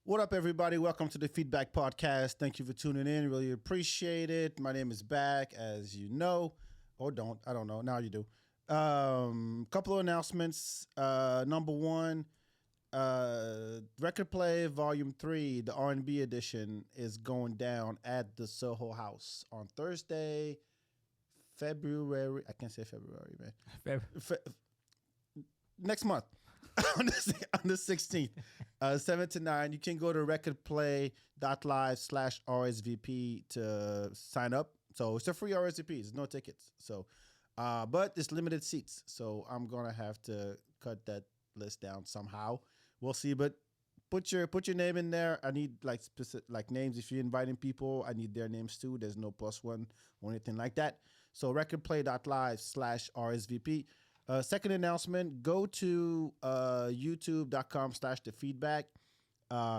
What up, everybody? Welcome to the Feedback Podcast. Thank you for tuning in. Really appreciate it. My name is Back, as you know, or don't. I don't know. Now you do. Couple of announcements. Number one, Record Play Volume 3, the R&B edition, is going down at the Soho House on Thursday, February. I can't say February, man. Next month. on the 16th, 7 to 9. You can go to recordplay.live/RSVP to sign up. So it's a free RSVP. There's no tickets. So, but it's limited seats. So I'm going to have to cut that list down somehow. We'll see. But put your name in there. I need specific names. If you're inviting people, I need their names too. There's no +1 or anything like that. So recordplay.live/RSVP. Second announcement, go to youtube.com/thefeedback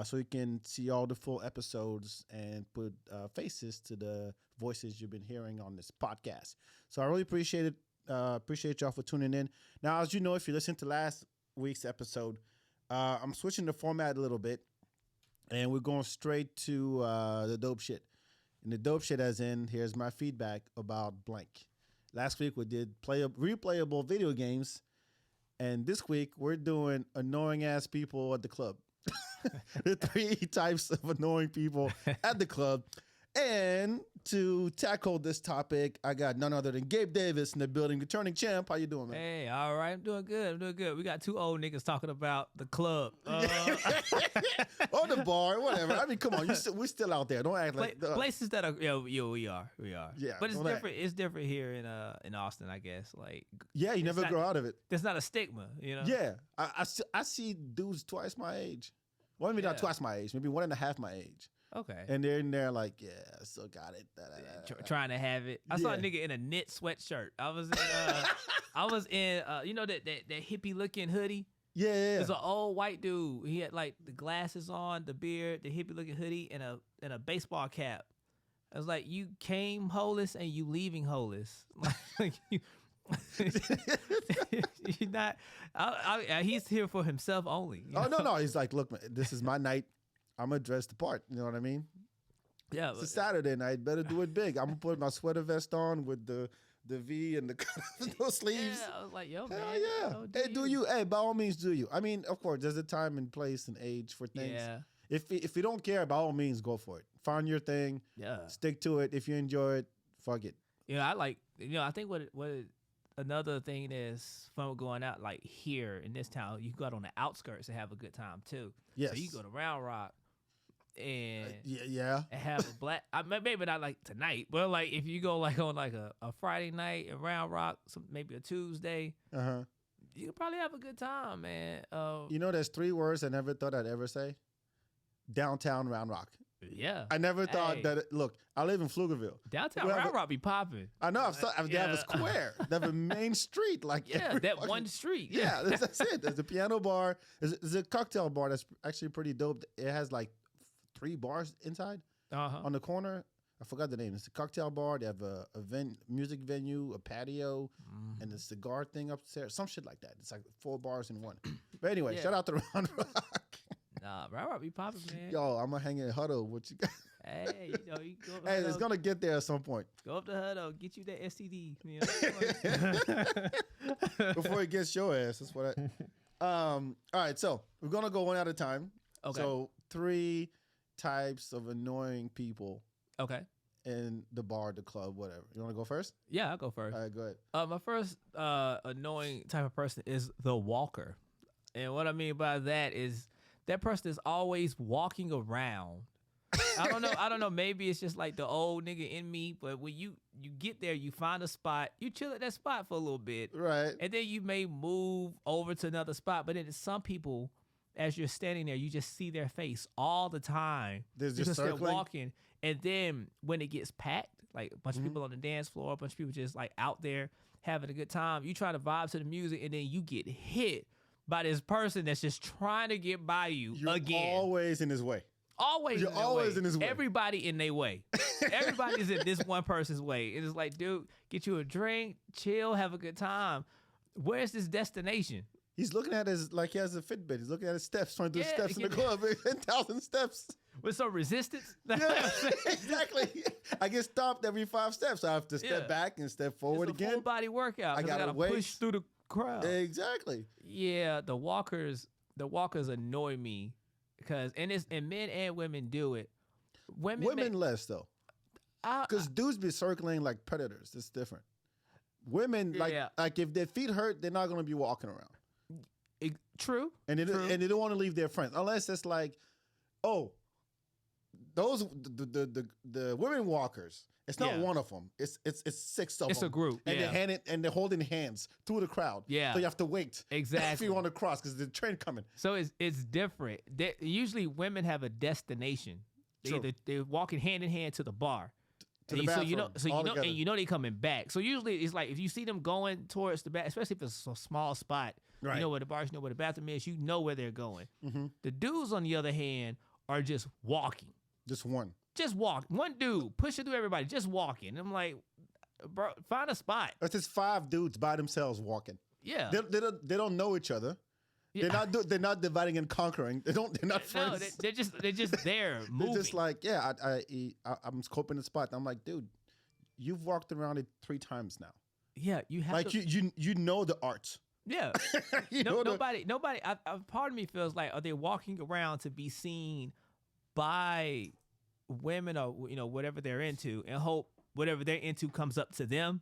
so you can see all the full episodes and put faces to the voices you've been hearing on this podcast. So I really appreciate it. Appreciate y'all for tuning in. Now, as you know, if you listened to last week's episode, I'm switching the format a little bit, and we're going straight to the dope shit. And the dope shit as in, here's my feedback about blank. Last week we did replayable video games, and this week we're doing annoying ass people at the club. The 3 types of annoying people at the club. And to tackle this topic, I got none other than Gabe Davis in the building, returning champ. How you doing, man? Hey, all right, I'm doing good. We got 2 old niggas talking about the club. Or the bar, whatever. I mean, come on, we're still out there. Don't act like places that are. We are. Yeah, but it's different. It's different here in Austin, I guess. Like, yeah, you never grow out of it. There's not a stigma, you know. Yeah, I see dudes twice my age. Well, maybe not twice my age. Maybe 1.5 my age. Okay. And they're in there like, yeah, I still got it. Trying to have it. I saw a nigga in a knit sweatshirt. I was in you know that hippie looking hoodie? Yeah. There's an old white dude. He had like the glasses on, the beard, the hippie looking hoodie, and a baseball cap. I was like, you came holeless and you leaving holeless. Like you you're not he's here for himself only. Oh, no. He's like, look, man, this is my night. I'm going to dress the part. You know what I mean? Yeah. It's a Saturday night. Better do it big. I'm going to put my sweater vest on with the V and the no sleeves. Yeah, I was like, yo, man. Hell yeah. Hey, do you? Hey, by all means, do you. I mean, of course, there's a time and place and age for things. Yeah. If you don't care, by all means, go for it. Find your thing. Yeah. Stick to it. If you enjoy it, fuck it. I think what another thing is fun with going out, like here in this town, you can go out on the outskirts and have a good time too. Yes. So you can go to Round Rock and and have a black. Maybe not like tonight, but like if you go like on like a Friday night in Round Rock, maybe a Tuesday, you can probably have a good time, man. You know, there's 3 words I never thought I'd ever say. Downtown Round Rock. Yeah, I never thought that. Look, I live in Pflugerville. Downtown Round Rock be popping. I know. They have a square. They have a main street. Like that one street. Yeah, that's it. There's a piano bar. There's a cocktail bar that's actually pretty dope. It has like 3 bars inside on the corner. I forgot the name. It's a cocktail bar. They have a music venue, a patio, and a cigar thing upstairs. Some shit like that. It's like 4 bars in one. But anyway, shout out to Round Rock. Nah, Round Rock be popping, man. Yo, I'm gonna hang in Huddle. What you got? Hey, you go up Hey, it's gonna get there at some point. Go up to Huddle, get you that STD. You know? Before it gets your ass. That's what all right, so we're gonna go one at a time. Okay. So 3 types of annoying people. Okay. In the bar, the club, whatever. You wanna go first? Yeah, I'll go first. All right, go ahead. My first annoying type of person is the walker. And what I mean by that is that person is always walking around. I don't know. Maybe it's just like the old nigga in me. But when you get there, you find a spot, you chill at that spot for a little bit, right? And then you may move over to another spot. But then some people, as you're standing there, you just see their face all the time. There's just circling. They're walking, and then when it gets packed, like a bunch of people on the dance floor, a bunch of people just like out there having a good time. You try to vibe to the music, and then you get hit by this person that's just trying to get by you again. You're always in his way. You're always in his way. Everybody in their way. Everybody's in this one person's way. It is like, dude, get you a drink, chill, have a good time. Where's this destination? He's looking at his like he has a Fitbit. He's looking at his steps, trying to do Yeah, steps in the club, 10,000 steps. With some resistance. Yeah, exactly. I get stopped every 5 steps. So I have to step back and step forward It's a again. full body workout. I 'Cause gotta gotta wait. push through the crowd. Exactly. Yeah, the walkers annoy me because and men and women do it. Women less though, because dudes be circling like predators. It's different. Women like if their feet hurt, they're not gonna be walking around. True. And they don't want to leave their friends unless it's like, oh, those the women walkers. It's not one of them. It's 6 of them. It's a group. And they're holding hands through the crowd. Yeah. So you have to wait. Exactly. If you want to cross because the train coming. So it's different. Usually women have a destination. They're walking hand in hand to the bar. To the bathroom, and you know they coming back. So usually it's like if you see them going towards the back, especially if it's a small spot, right. You know where the bars, you know where the bathroom is, you know where they're going. Mm-hmm. The dudes on the other hand are just walking. Just one. Just walk. One dude pushing through everybody, just walking. I'm like, bro, find a spot. It's just 5 dudes by themselves walking. Yeah. They don't know each other. Yeah. They're not dividing and conquering. They're not friends. No, they're just there moving. They're just like, I'm scoping the spot. I'm like, dude, you've walked around it 3 times now. Yeah, you have like you know the art. Yeah. Nobody. Part of me feels like, are they walking around to be seen by women or whatever they're into and hope whatever they're into comes up to them?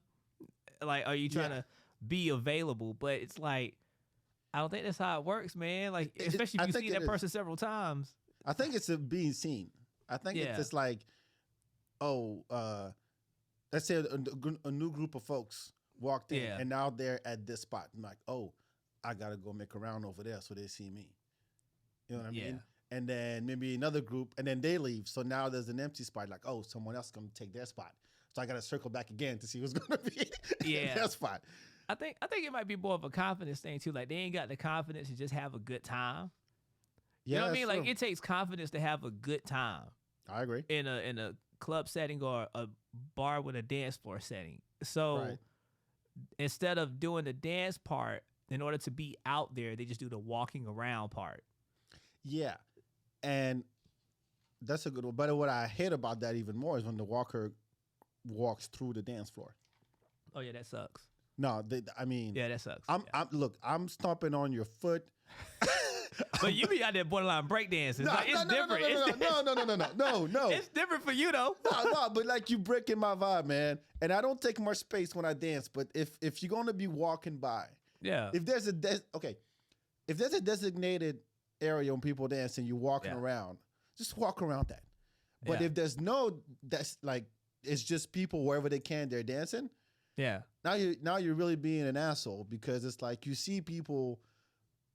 Like, are you trying to be available? But it's like, I don't think that's how it works, man. Like, especially if you see that person several times. I think it's being seen. I think it's just like, let's say a new group of folks walked in and now they're at this spot. I'm like, oh, I got to go make a round over there so they see me. You know what I mean? And then maybe another group, and then they leave. So now there's an empty spot. Like, oh, someone else going to take their spot. So I got to circle back again to see who's going to be in their spot. I think it might be more of a confidence thing too. Like they ain't got the confidence to just have a good time. You know what I mean? Like it takes confidence to have a good time. I agree. In a club setting or a bar with a dance floor setting. So instead of doing the dance part, in order to be out there, they just do the walking around part. Yeah. And that's a good one. But what I hate about that even more is when the walker walks through the dance floor. Oh yeah, that sucks. No, I mean, yeah, that sucks. I'm stomping on your foot. But you be out there borderline breakdancing. No, like, it's different. No. It's different for you though. No, but like you breaking my vibe, man. And I don't take much space when I dance. But if you're gonna be walking by, if there's a designated area when people dance and you're walking around, just walk around that. But if there's that's like it's just people wherever they can, they're dancing. Yeah. Now you're really being an asshole because it's like you see people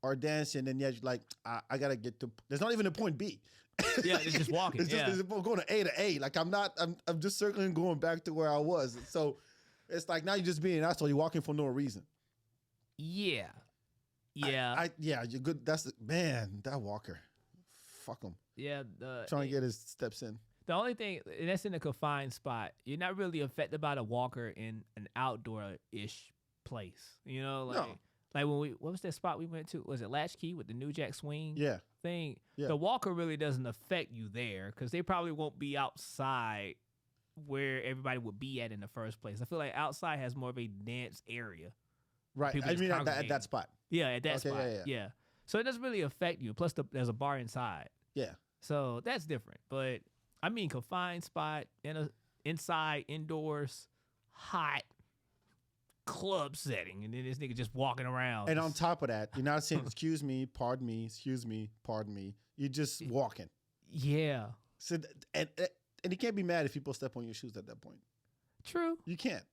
are dancing and yet you're like I gotta get to. There's not even a point B. Yeah, it's just walking. It's going to A to A. Like I'm just circling, going back to where I was. So it's like now you're just being an asshole. You're walking for no reason. Yeah. Yeah. You're good. That's man. That walker, fuck him. Yeah. Trying to get his steps in. The only thing, and that's in a confined spot, you're not really affected by the walker in an outdoor-ish place. You know, like when what was that spot we went to? Was it Latchkey with the New Jack Swing thing? Yeah. The walker really doesn't affect you there because they probably won't be outside where everybody would be at in the first place. I feel like outside has more of a dance area. Right. I mean, at that spot. Yeah, at that spot. Yeah. So it doesn't really affect you. Plus, there's a bar inside. Yeah. So that's different. But I mean, confined spot inside, indoors, hot club setting, and then this nigga just walking around. And on top of that, you're not saying excuse me, pardon me, pardon me. You're just walking. Yeah. So and you can't be mad if people step on your shoes at that point. True. You can't.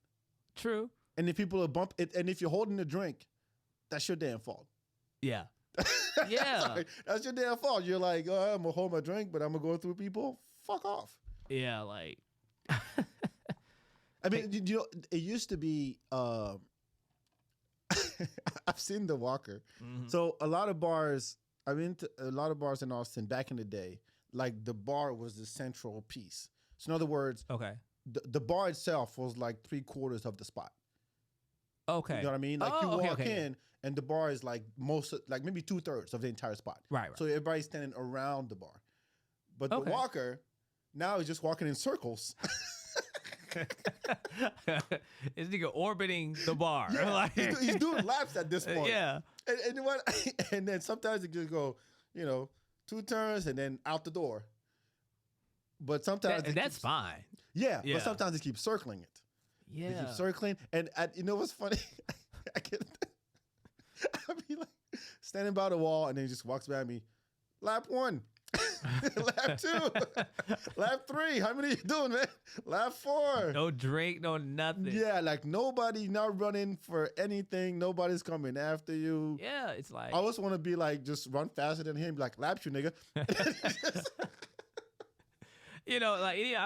True. And if people are bump it, and if you're holding a drink, that's your damn fault. Yeah. Yeah. Sorry, that's your damn fault. You're like, oh, I'm gonna hold my drink, but I'm gonna go through people. Fuck off. Yeah, like. I mean, you know, it used to be. I've seen the walker. Mm-hmm. So a lot of bars. I've been to a lot of bars in Austin back in the day. Like the bar was the central piece. So in other words, the bar itself was like 3/4 of the spot. Okay. You know what I mean? Like you walk in and the bar is like like maybe 2/3 of the entire spot. Right. So everybody's standing around the bar. But the Okay. walker now is just walking in circles. This nigga orbiting the bar. Yeah, Like, he's doing laps at this point. yeah. And what? And then sometimes it just go, 2 turns and then out the door. But sometimes That's fine. Yeah, Yeah. but sometimes they keep circling it. They Yeah. keep circling, and you know what's funny? I'll be like standing by the wall, and then he just walks by me. Lap 1, lap 2, lap 3. How many you doing, man? Lap 4. No drink, no nothing. Yeah, like nobody not running for anything. Nobody's coming after you. Yeah, it's like I always want to be like, just run faster than him. Be like, laps you, nigga. I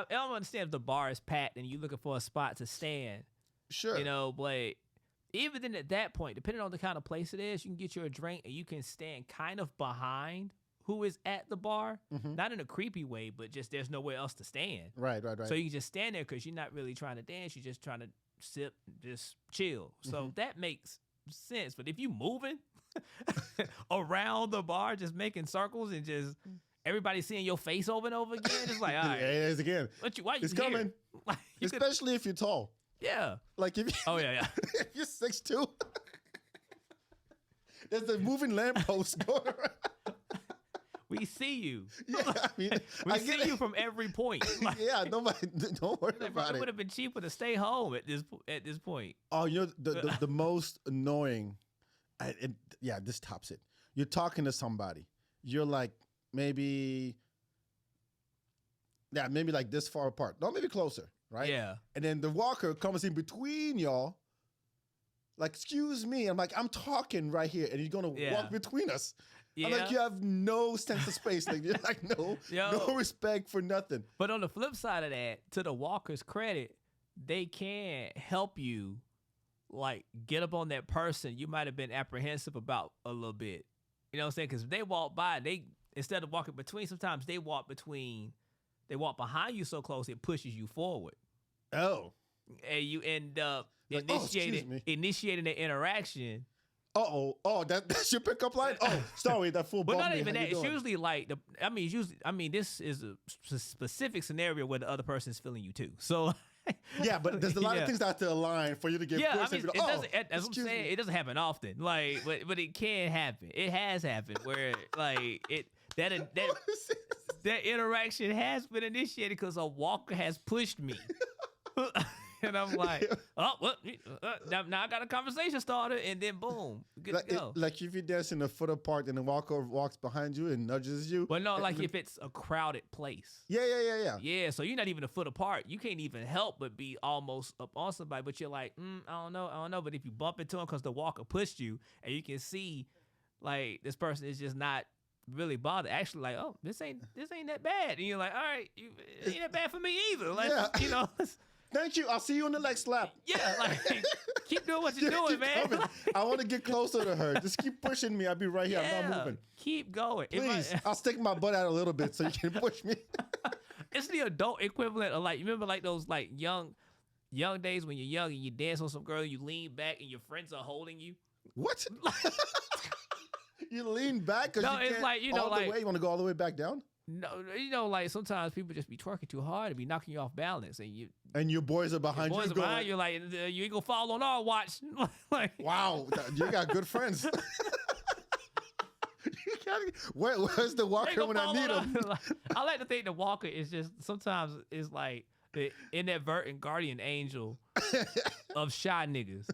don't understand if the bar is packed and you're looking for a spot to stand. Sure. But even then at that point, depending on the kind of place it is, you can get you a drink and you can stand kind of behind who is at the bar. Not in a creepy way, but just there's nowhere else to stand. Right. So you can just stand there because you're not really trying to dance. You're just trying to sip, just chill. So that makes sense. But if you moving around the bar, just making circles and just everybody seeing your face over and over again, it's like, all right. It is again. Why you It's here? coming. Like, Especially if you're tall. yeah. Like if you, Oh, yeah. if you're 6'2", there's a moving lamppost going around. We see you. Yeah, I mean, We I see get it. you from every point. Like, Yeah, nobody, don't worry like, bro, about it would it. have been cheaper to stay home at this point. Oh, the most annoying, this tops it. You're talking to somebody. You're like maybe like this far apart. No, maybe closer, right? Yeah. And then the walker comes in between y'all. Like, excuse me. I'm like, I'm talking right here, and you're gonna walk between us. Yeah. I'm like, you have no sense of space. Like, you're like, no respect for nothing. But on the flip side of that, to the walker's credit, they can help you, like, get up on that person you might have been apprehensive about a little bit. You know what I'm saying? Because if they walk by, instead of walking between, sometimes they walk behind you so close it pushes you forward. Oh. And you end up Like, initiating the interaction. Oh, that's your pickup line? Oh, sorry, that fool But bumped not me. even How that. you It's doing? usually like this is a specific scenario where the other person is feeling you too. So Yeah, but there's a lot of things that have to align for you to get pushed. it doesn't. As I'm saying, it doesn't happen often. Like, but it can happen. It has happened where like that interaction has been initiated because a walker has pushed me. And I'm like, oh, well, now I got a conversation started, and then boom, good to go. Like if you're dancing a foot apart and the walker walks behind you and nudges you. But no, like if it's a crowded place. Yeah. Yeah, so you're not even a foot apart. You can't even help but be almost up on somebody, but you're like, I don't know. But if you bump into him because the walker pushed you, and you can see, like, this person is just not really bothered. Actually, like, oh, this ain't that bad. And you're like, all right, it ain't that bad for me either. Like, Thank you. I'll see you on the next lap. Yeah, like, keep doing what you're doing, Keep man. coming. Like, I want to get closer to her. Just keep pushing me. I'll be right here. I'm not moving. Keep going. Please, I'll stick my butt out a little bit so you can push me. It's the adult equivalent of, like, you remember like those like young days when you're young and you dance on some girl, you lean back and your friends are holding you. What? You lean back because No, you it's can't like, the way. You want to go all the way back down? No, like sometimes people just be twerking too hard and be knocking you off balance, and your boys are behind boys you. are behind you, like, you ain't gonna fall on our watch. Like, wow, you got good friends. Where's the walker when I need him? I like to think the walker is just sometimes is like the inadvertent guardian angel of shy niggas.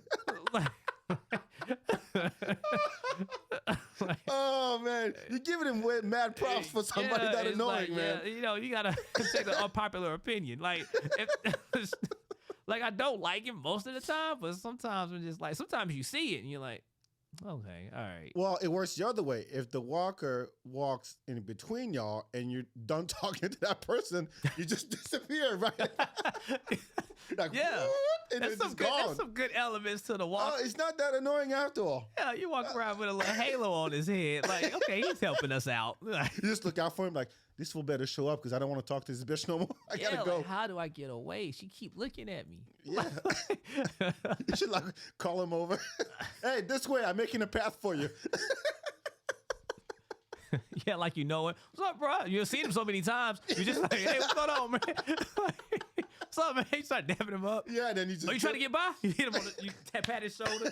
Oh man, you're giving him mad props for somebody that it's annoying, like, man. Yeah, you gotta take an unpopular opinion. Like, like I don't like him most of the time, but sometimes I'm just like, sometimes you see it and you're like, okay, all right. Well, it works the other way. If the walker walks in between y'all and you're done talking to that person, you just disappear, right? Like, Yeah. whoop, and it's just That's gone. some good elements to the walk. Oh, it's not that annoying after all. Yeah, you walk around with a little halo on his head. Like, okay, he's helping us out. You just look out for him like, this fool better show up because I don't want to talk to this bitch no more. I gotta go. Like, how do I get away? She keep looking at me. Yeah. You should like call him over. Hey, this way. I'm making a path for you. Yeah, like you know it. What's up, bro? You've seen him so many times. You're just like, hey, what's going on, man? What's up, man? You start dapping him up. Yeah, then you just. Oh, you trying to get by? You hit him on you pat his shoulder.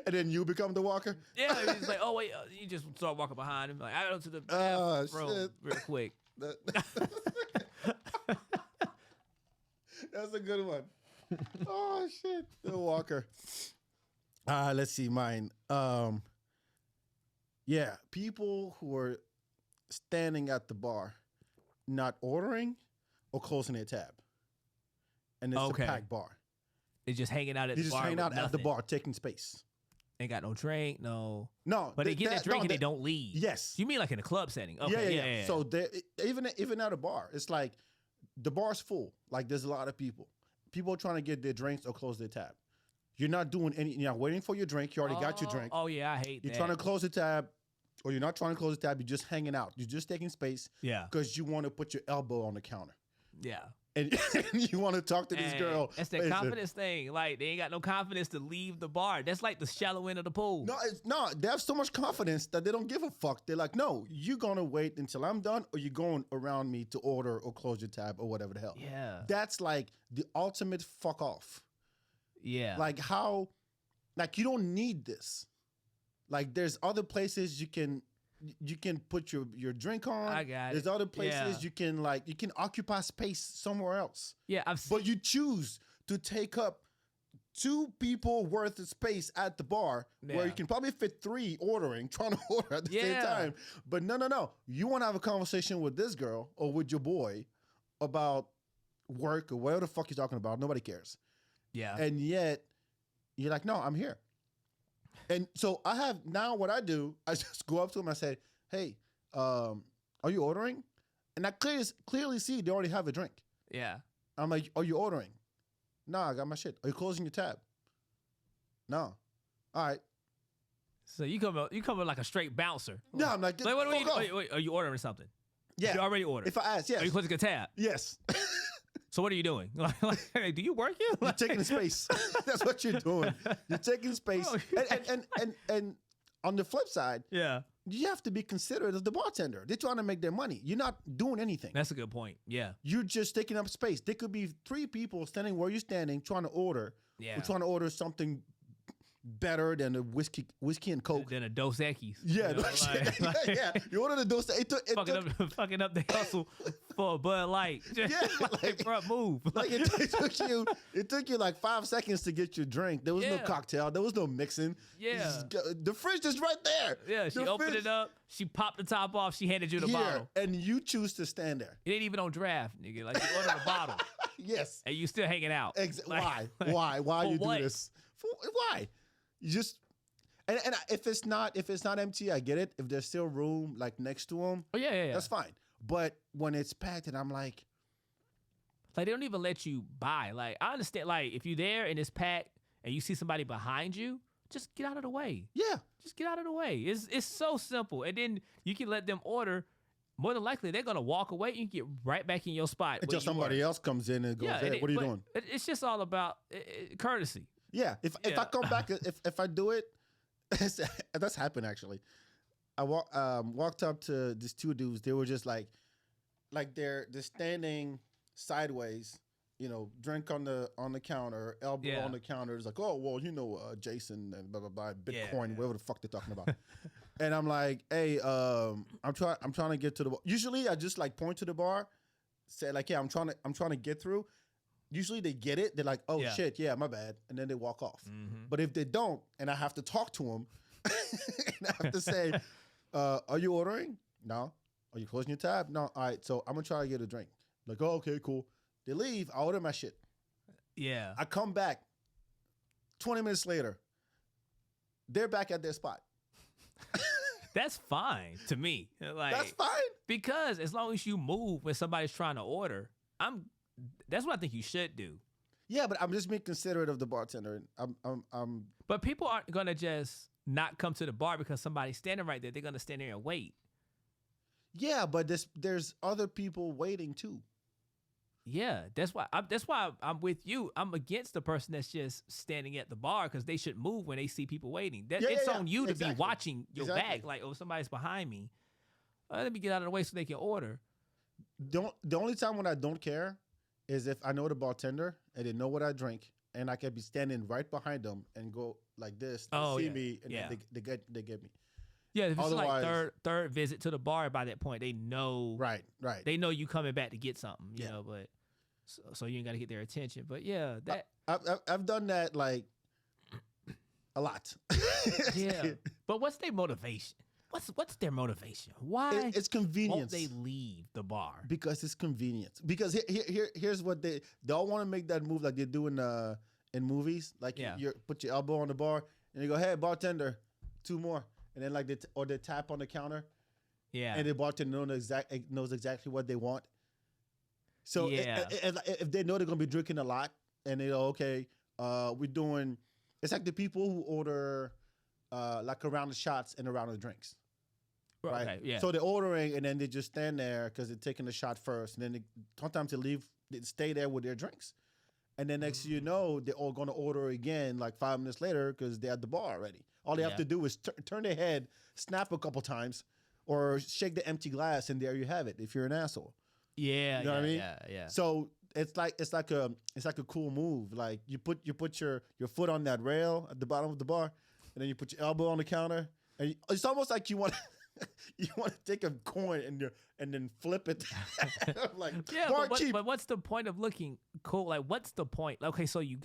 And then you become the walker. Yeah, he's like, oh wait, you just start walking behind him, like I go to the Oh, bathroom shit. real quick. That's a good one. Oh shit, the walker. Let's see mine. Yeah, people who are standing at the bar, not ordering or closing their tab, and it's Okay. a packed bar. They're just hanging out at They're the just bar. hanging with out at the nothing. bar, taking space. Ain't got no drink, no. No, But they get that drink and they that- don't leave. Yes. You mean like in a club setting? Okay, yeah. So even at a bar, it's like the bar's full. Like there's a lot of people. People are trying to get their drinks or close their tab. You're not doing any. You're not waiting for your drink. You already got your drink. Oh yeah, I hate You're that. trying to close the tab, or you're not trying to close the tab. You're just hanging out. You're just taking space Yeah, because you want to put your elbow on the counter yeah. and you want to talk to this And girl. That's that Listen, confidence thing. Like they ain't got no confidence to leave the bar. That's like the shallow end of the pool. No, they have so much confidence that they don't give a fuck. They're like, no, you're gonna wait until I'm done, or you're going around me to order or close your tab or whatever the hell. Yeah, That's like the ultimate fuck off. yeah. Like how, like you don't need this. Like there's other places you can put your drink on. I got There's it. other places Yeah. you can occupy space somewhere else. Yeah, I've seen. But you choose to take up 2 people worth of space at the bar where Yeah. you can probably fit 3 ordering, trying to order at the same Yeah. time. But no. You want to have a conversation with this girl or with your boy about work or whatever the fuck you're talking about. Nobody cares. Yeah, And yet you're like, no, I'm here. And so I have now what I do, I just go up to him and I say, hey, are you ordering? And I clearly see they already have a drink. yeah. I'm like, are you ordering? No, I got my shit. Are you closing your tab? No. All right. So you come like a straight bouncer. No, I'm like, Like, what are you? fuck off. Wait, are you ordering something? Yeah. You already ordered. If I ask, yes. Are you closing a tab? Yes. So what are you doing? Like, do you work here? You're taking space. That's what you're doing. You're taking space. Bro, And on the flip side, Yeah, you have to be considerate of the bartender. They're trying to make their money. You're not doing anything. that's a good point. Yeah, You're just taking up space. There could be 3 people standing where you're standing trying to order. yeah. We're trying to order something better than a whiskey and Coke. Then a Dos Equis. Yeah, you know, yeah. You ordered a dose. It took fucking up the hustle for a Bud Light. Yeah, like- bro, move. like it took you like 5 seconds to get your drink. There was no Yeah. cocktail. There was no mixing. You Yeah. just the fridge is right there. Yeah, she The opened fridge it up. She popped the top off. She handed you the here, bottle. and you choose to stand there. It ain't even on draft, nigga. Like you ordered a bottle Yes. and you still hanging out. Why? Like, Why for you do what? this? Why? You just and if it's not empty, I get it. If there's still room like next to them, Oh yeah. that's fine. But when it's packed, and I'm like, Like they don't even let you buy. Like I understand. Like if you're there and it's packed and you see somebody behind you, just get out of the way. yeah, Just get out of the way. It's so simple. And then you can let them order. More than likely, they're gonna walk away. You can get right back in your spot. until where you somebody were. else comes in and goes, hey, what are you but doing? It's just all about courtesy. Yeah, if I Yeah. come back, if I do it, that's happened actually. I walked up to these 2 dudes. They were just like they're standing sideways, drink on the counter, elbow Yeah. on the counter. It's like, oh well, Jason and blah blah blah, Bitcoin, Yeah. whatever the fuck they're talking about. And I'm like, hey, I'm trying to get to the bar. Usually I just like point to the bar, say like, yeah, I'm trying to get through. Usually they get it. They're like, oh Yeah. shit, yeah, my bad, and then they walk off. Mm-hmm. But if they don't, and I have to talk to them, and I have to say, are you ordering? No. Are you closing your tab? No. All right, so I'm gonna try to get a drink. Like, oh, okay, cool. They leave. I order my shit. Yeah. I come back. 20 minutes later, they're back at their spot. That's fine to me. Like That's fine. because as long as you move when somebody's trying to order, I'm That's what I think you should do. Yeah, but I'm just being considerate of the bartender. But people aren't gonna just not come to the bar because somebody's standing right there. They're gonna stand there and wait. Yeah, but there's other people waiting too. Yeah, that's why I'm with you. I'm against the person that's just standing at the bar because they should move when they see people waiting. It's on you to be watching your back. Like, oh, somebody's behind me. Let me get out of the way so they can order. The only time when I don't care is if I know the bartender and they know what I drink, and I can be standing right behind them and go like this. They see me and they get me. Yeah, if it's like third visit to the bar, by that point they know. Right. They know you coming back to get something, you know. But so you ain't got to get their attention. But yeah, that I've done that like a lot. Yeah, but what's their motivation? What's their motivation? Why? It's convenience. Won't they leave the bar? Because it's convenience. Because here's what they all want to make that move like they do in movies. Like you put your elbow on the bar and you go, "Hey, bartender, 2 more." And then like they tap on the counter. Yeah. And the bartender knows exactly what they want. So if they know they're gonna be drinking a lot and they go, okay, we're doing. It's like the people who order like a round of shots and a round of drinks. Right. Okay, yeah. So they're ordering and then they just stand there because they're taking the shot first, and then sometimes they stay there with their drinks, and then next thing you know, they're all going to order again like 5 minutes later because they're at the bar already. All they have to do is turn their head, snap a couple times, or shake the empty glass, and there you have it. If you're an asshole, yeah, you know what I mean? Yeah. So it's like a cool move. Like you put your foot on that rail at the bottom of the bar, and then you put your elbow on the counter, and it's almost like you want. You want to take a coin and then flip it. Like, but what's the point of looking cool? Like, what's the point? Okay, so you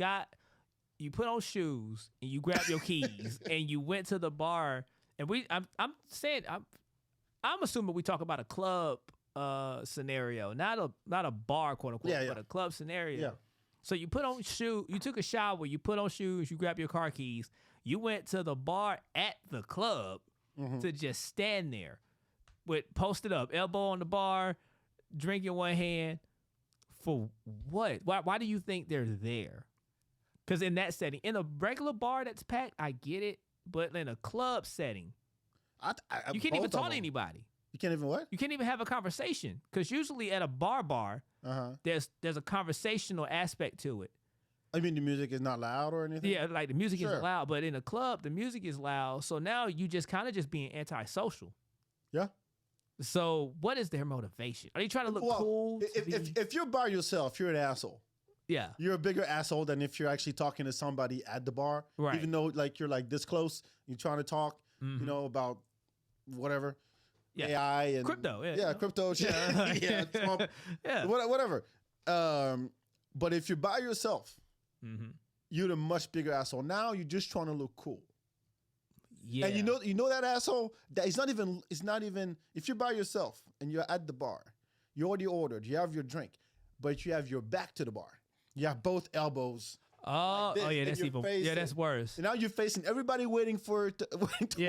put on shoes and you grab your keys and you went to the bar, and I'm assuming we talk about a club scenario, not a bar, quote unquote, but a club scenario. Yeah. So you put on shoes, you took a shower, you put on shoes, you grab your car keys, you went to the bar at the club. Mm-hmm. To just stand there with posted up, elbow on the bar, drink in one hand. For what? Why do you think they're there? Because in that setting, in a regular bar that's packed, I get it. But in a club setting, you can't even talk to anybody. You can't even what? You can't even have a conversation. Because usually at a bar, there's a conversational aspect to it. I mean, the music is not loud or anything? Yeah, like the music isn't loud, but in a club, the music is loud. So now you just kind of just being antisocial. Yeah. So what is their motivation? Are they trying to look cool? If you're by yourself, you're an asshole. Yeah. You're a bigger asshole than if you're actually talking to somebody at the bar. Right. Even though like you're like this close, you're trying to talk, you know, about whatever. Yeah. AI and crypto. Yeah, crypto shit. Yeah. Whatever. But if you're by yourself, you're the much bigger asshole. Now you're just trying to look cool. Yeah. And you know that asshole that it's not even if you're by yourself and you're at the bar, you already ordered, you have your drink, but you have your back to the bar. You have both elbows. Oh, yeah, that's even that's worse. And now you're facing everybody waiting to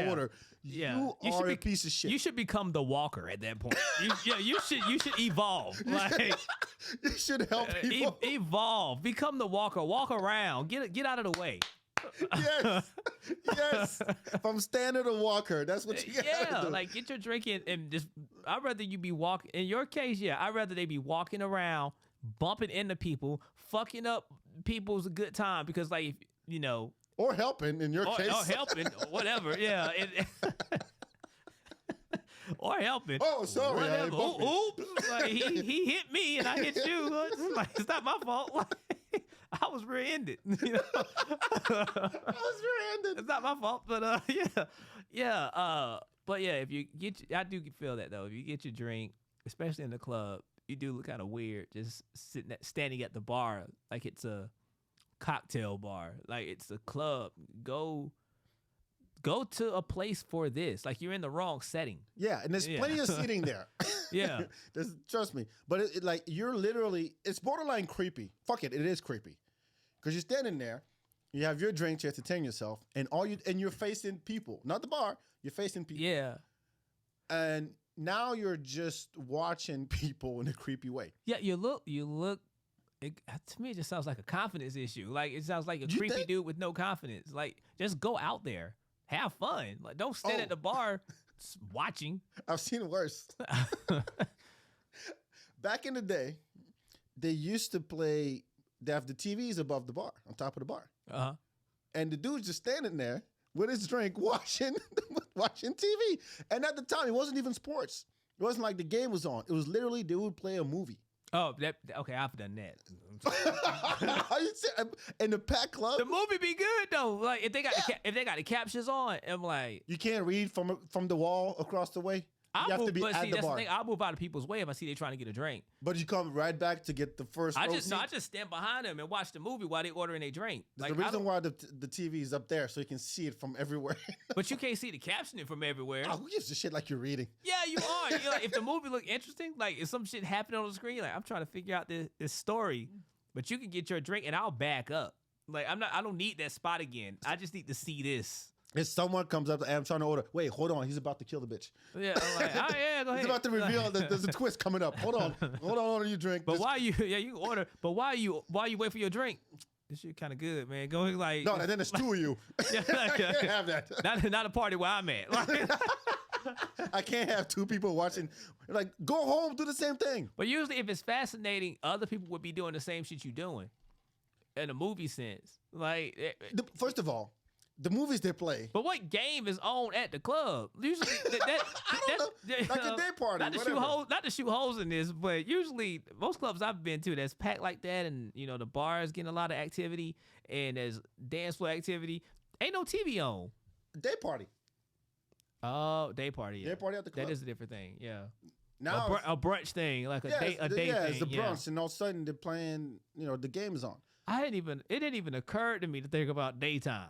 order. Yeah. You are a piece of shit. You should become the walker at that point. You should evolve. Like you should help people. Evolve. Become the walker. Walk around. Get out of the way. Yes. If I'm standing a walker, that's what you gotta do. Like get your drink in and just. I'd rather you be walking. In your case, I'd rather they be walking around, bumping into people, fucking up people's good time because, like, you know, or helping in your case, or helping, whatever, yeah, or helping. Oh, sorry, whatever. Oops, like he hit me and I hit you. Like, it's not my fault. Like, I was rear-ended. You know? I was rear-ended. It's not my fault, but but yeah, if you I do feel that though. If you get your drink, especially in the club, you do look kind of weird just standing at the bar like it's a cocktail bar, like it's a club. Go to a place for this. Like you're in the wrong setting. Yeah, and there's plenty of seating there. Yeah, trust me. But like you're literally, it's borderline creepy. Fuck it, it is creepy because you're standing there. You have your drink to entertain yourself, and you're facing people, not the bar. You're facing people. Yeah, and now you're just watching people in a creepy way. Yeah, you look To me, it just sounds like a confidence issue. Like it sounds like a You creepy think? dude with no confidence. Like just go out there, have fun. Like don't stand at Oh. the bar watching. I've seen worse. Back in the day, they used to play. They have the TVs above the bar, on top of the bar, Uh-huh. and the dude's just standing there with his drink, watching TV. And at the time, it wasn't even sports. It wasn't like the game was on. It was literally they would play a movie. Oh, okay. I've done that. Are you serious? In the pack club, The movie be good though. Like if they got if they got the captions on, I'm like, you can't read from the wall across the way. You have to be but at see, the that's bar. the thing. I'll move out of people's way if I see they trying to get a drink. But you come right back to get the first. I row just seat. stand behind them and watch the movie while they ordering their drink. There's Like the I reason don't- why the TV is up there so you can see it from everywhere. but you can't see the captioning from everywhere. Oh, who gives a shit like you're reading? Yeah, you are. You're like, if the movie look interesting, like if some shit happened on the screen, like I'm trying to figure out this story, but you can get your drink and I'll back up. Like I don't need that spot again. I just need to see this. If someone comes up, I'm trying to order. Wait, hold on. He's about to kill the bitch. Yeah, I'm like, oh yeah, go ahead. He's about to reveal that there's a twist coming up. Hold on. Order your drink. But Just- why you? Yeah, you can order. But why you wait for your drink? This shit kind of good, man. Go like No, then there's two of you. Yeah, I can't have that. not a party where I'm at. Like, I can't have two people watching. Like, go home, do the same thing. but usually, if it's fascinating, other people would be doing the same shit you doing, in a movie sense. Like, First of all, the movies they play. but what game is on at the club? Usually, I don't know. Like a day party, Not to shoot whatever. holes, not to shoot holes in this, but usually most clubs I've been to that's packed like that, and the bars getting a lot of activity, and there's dance floor activity. Ain't no TV on. Day party. Oh, day party. Yeah. Day party at the club. That is a different thing. Yeah. Now, A brunch thing, like a day it's thing. the yeah. brunch, and all of a sudden they're playing. The game is on. It didn't even occur to me to think about daytime.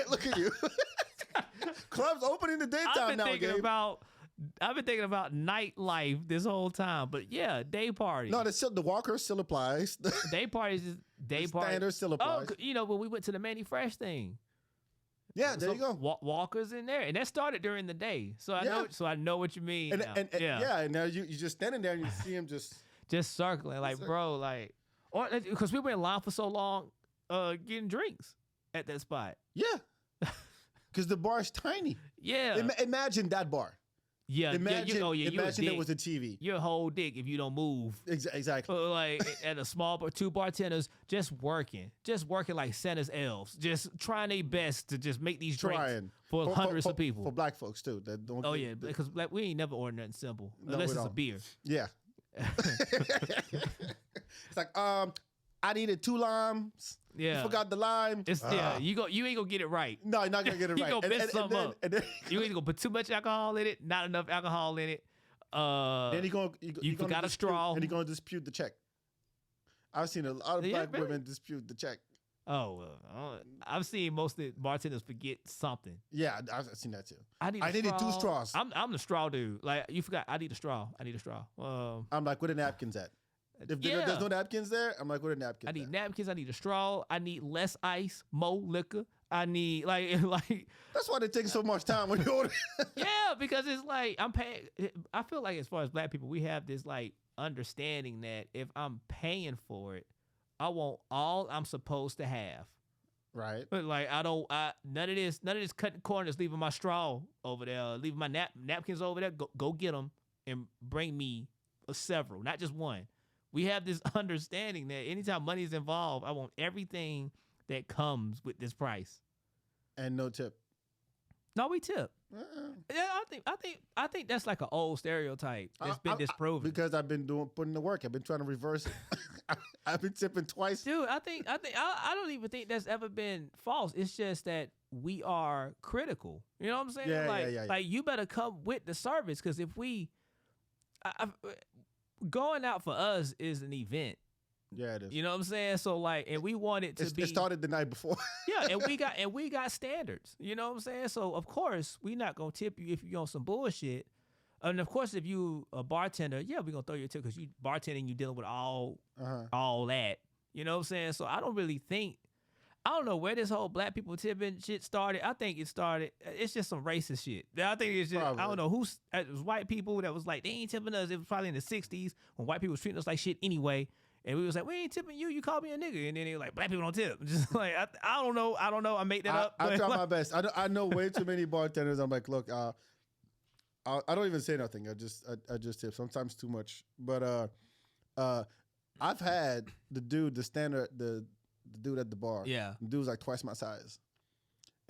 Look at you. Clubs open in the daytime I've been now, thinking Gabe. about nightlife this whole time, but yeah, day party. No, the Walker still applies. Day parties is day The party. standard still Oh, applies. when we went to the Manny Fresh thing. Yeah, there you go. Walkers in there, and that started during the day, so I know what you mean. And, now. and and now you just standing there and you see him just. just circling, like bro, like, or because we were in line for so long, getting drinks at that spot. Yeah, because the bar is tiny. Yeah, Imagine that bar. yeah. Imagine, imagine you there was a TV. You're a whole dick if you don't move. Exactly. Like at a small bar, two bartenders just working like Santa's elves, just trying their best to just make these drinks Trying for hundreds of people. For black folks too. That don't. Oh yeah, because we ain't never ordered nothing simple No, unless we it's a don't. beer. Yeah. It's like I needed 2 limes. Yeah, You forgot the lime. It's you ain't gonna get it right. No, you're not gonna get it You right. gonna mess something up. And then, You ain't gonna put too much alcohol in it, not enough alcohol in it. then You forgot a straw. and you're gonna dispute the check. I've seen a lot of Yeah, black really? women dispute the check. Oh, I've seen most of the bartenders forget something. Yeah, I've seen that too. I needed 2 straws. I'm the straw dude. Like you forgot, I need a straw. I'm like, where the napkins at? If Yeah. there's no napkins there, I'm like, where the napkins? I need at? napkins. I need a straw. I need less ice, more liquor. I need like That's why they take so much time when you order. yeah, because it's like I'm paying. I feel like as far as black people, we have this like understanding that if I'm paying for it, I want all I'm supposed to have. Right. But like none of this cutting corners, leaving my straw over there, leaving my napkins over there. Go get them and bring me several, not just one. We have this understanding that anytime money is involved, I want everything that comes with this price. And no tip. No, we tip. Uh-uh. Yeah, I think that's like an old stereotype that's been disproven. Because I've been putting the work. I've been trying to reverse it. I've been tipping twice. Dude, I don't even think that's ever been false. It's just that we are critical. You know what I'm saying? Yeah. Like you better come with the service because if we, going out for us is an event. Yeah, it is. You know what I'm saying? So like, and we want it to be. It started the night before. Yeah, and we got standards. You know what I'm saying? So of course we not gonna tip you if you on some bullshit. And of course, if you a bartender, yeah, we gonna throw you a tip because you bartending, you dealing with all that. You know what I'm saying? So I don't really think. I don't know where this whole black people tipping shit started. I think it's just some racist shit. I think it's just, Probably. I don't know it was white people that was like, they ain't tipping us. It was probably in the 60s when white people was treating us like shit anyway. And we was like, we ain't tipping you. You called me a nigga. And then they were like, black people don't tip. Just like, I don't know. I make that up. I try my best. I know way too many bartenders. I'm like, look, I don't even say nothing. I just tip. Sometimes too much. But I've had the dude at the bar. Yeah. The dude's like twice my size.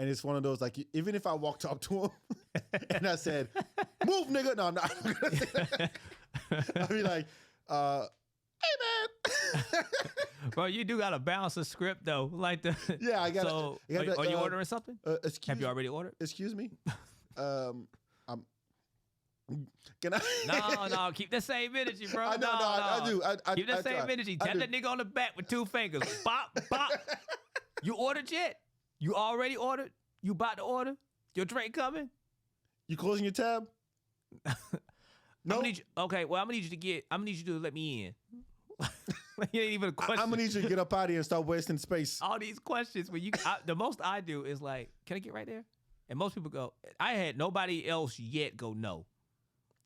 And it's one of those, like, even if I walked up to him and I said, move, nigga. No, I'm not going to say that. I'd be like, hey, man. Bro, you do got to balance the script, though. Like Yeah, I got to. So, are you ordering something? Have you already ordered? Excuse me? Can I? No. Keep the same energy, bro. I know, I do. Keep the same energy. Tap that nigga on the back with 2 fingers. Bop, bop. You ordered yet? You already ordered? You about to order? Your drink coming? You closing your tab? No. Okay, well, I'm gonna need you to let me in. You ain't even a question. I'm gonna need you to get up out of here and stop wasting space. All these questions when the most I do is like, can I get right there? And most people go, I had nobody else yet go no.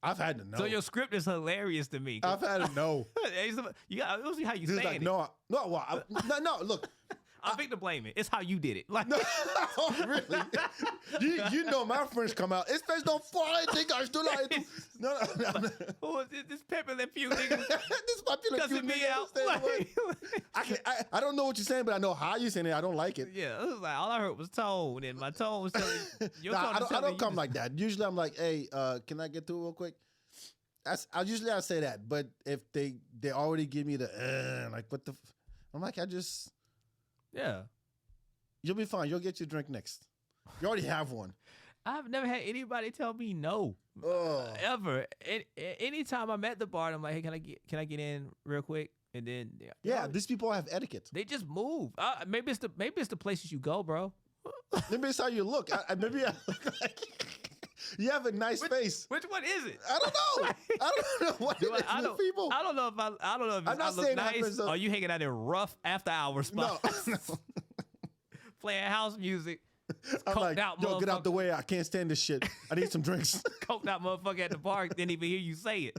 I've had to know. So your script is hilarious to me. I've had to know. You got to see how you He's saying like, it. no, look. I'm big to blame it. It's how you did it. Like, No, really? You know my French come out. His face don't fly. They got still like no. Who is this Pepe Le Pew nigga? This popular Cussing cute me nigga. out. I don't know what you're saying, but I know how you're saying it. I don't like it. Yeah, it was like all I heard was tone, and my tone was telling your tone I don't come just, like that. Usually I'm like, hey, can I get through real quick? I say that, but if they already give me the like what the, I'm like yeah. You'll be fine. You'll get your drink next. You already have one. I've never had anybody tell me no ever. Anytime I'm at the bar, I'm like, hey, can I get in real quick? And then yeah, these people have etiquette. They just move. Maybe it's the places you go, bro. Maybe it's how you look. Maybe I look like you have a nice face. Which one is it? I don't know. I don't know what it is with people. I don't know if I'm not I look saying nice. Or you hanging out in rough after hours spots. No. Playing house music. I'm like, out yo, get out the way. I can't stand this shit. I need some drinks. Coked out motherfucker at the bar. Didn't even hear you say it.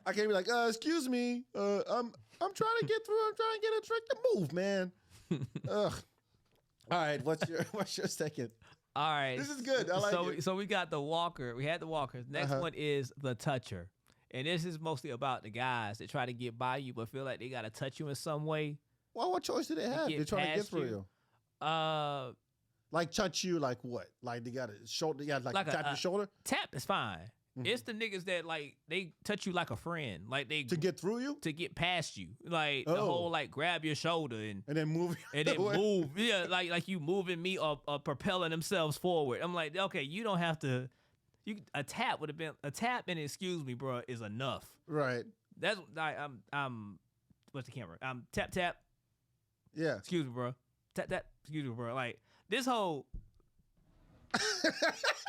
I can't be like, excuse me. I'm trying to get through. I'm trying to get a drink to move, man. Ugh. All right, what's your second? All right. This is good. I like it. So we got the walker. We had the walkers. Next one is the toucher. And this is mostly about the guys that try to get by you but feel like they got to touch you in some way. Well, what choice do they have? They're trying to get through you. Like touch you, like what? Like they got a shoulder, like tap your shoulder? Tap is fine. Mm-hmm. It's the niggas that like they touch you like a friend, like they to get through you, to get past you, like the whole like grab your shoulder and then move, yeah, like you moving me or propelling themselves forward. I'm like, okay, you don't have to. A tap would have been a tap and excuse me, bro, is enough. Right. That's I'm what's the camera? Tap tap. Yeah. Excuse me, bro. Tap tap. Excuse me, bro. Like this whole.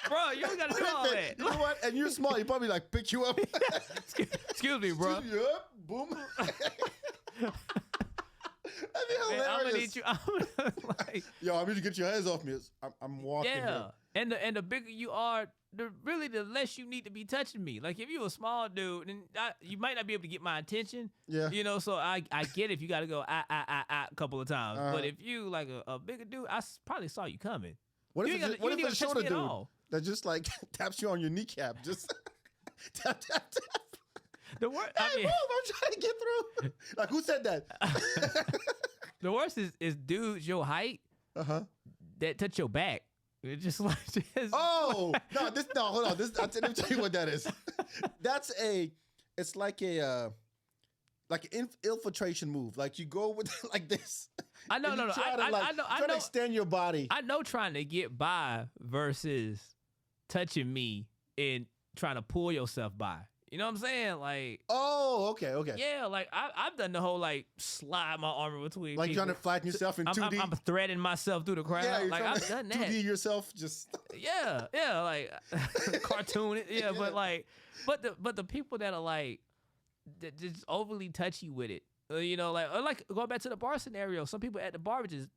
Bro, you don't gotta do all that. You know what? And you're small. You probably like pick you up. Excuse me, bro. Excuse me, up. Boom. That'd be hilarious. Man, I'm gonna need you. Like, yo, I need to get your hands off me. I'm walking. Yeah, here. And the bigger you are, the less you need to be touching me. Like if you a small dude, then you might not be able to get my attention. Yeah, you know. So I get if you got to go a couple of times. But if you like a bigger dude, I probably saw you coming. What if it's a shorter dude that just like taps you on your kneecap? Just tap tap tap. The worst. Hey, move! I'm trying to get through. Like who said that? The worst is dudes your height that touch your back. It's just like hold on. Let me tell you what that is. It's like an infiltration move. Like you go with like this. I know, no. I know. Try to extend your body. I know trying to get by versus touching me and trying to pull yourself by. You know what I'm saying? Like, oh, okay. Yeah, like I've done the whole like slide my arm in between. Like people. trying to flatten yourself in 2D. I'm threading myself through the crowd. Yeah, like I've done that. 2D yourself, just yeah, like cartoon it. Yeah, but the people that are like that just overly touchy with it. You know, like going back to the bar scenario. Some people at the bar just.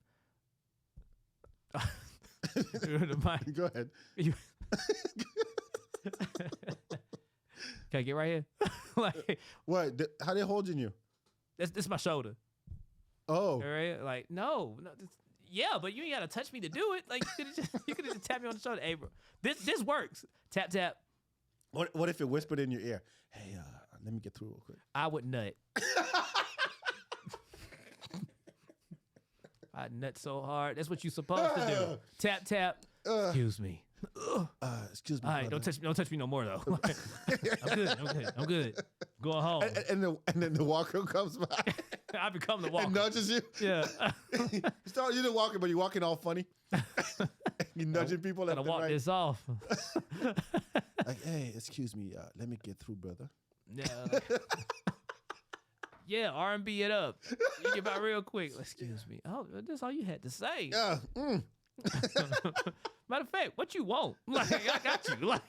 Go ahead. Can I get right here? Like, What? How they holding you? this my shoulder. Oh, All right, like no, yeah, but you ain't gotta touch me to do it. Like you could just tap me on the shoulder. Hey, bro, this works. Tap tap. what if it whispered in your ear? Hey, let me get through real quick. I would nut. I nut so hard. That's what you're supposed to do. Tap tap. Excuse me. Excuse me. All right, don't touch me no more though. I'm good. Going home. And then the walker comes by. I become the walker. And nudges you. Yeah. You're the walker, but you're walking all funny. You nudging people left Gotta and walk right. this off. Like, hey, excuse me. Let me get through, brother. Yeah. Yeah, R&B it up. You get by real quick. Excuse me. Oh, that's all you had to say. Yeah. Matter of fact, what you want? Like, I got you. Like,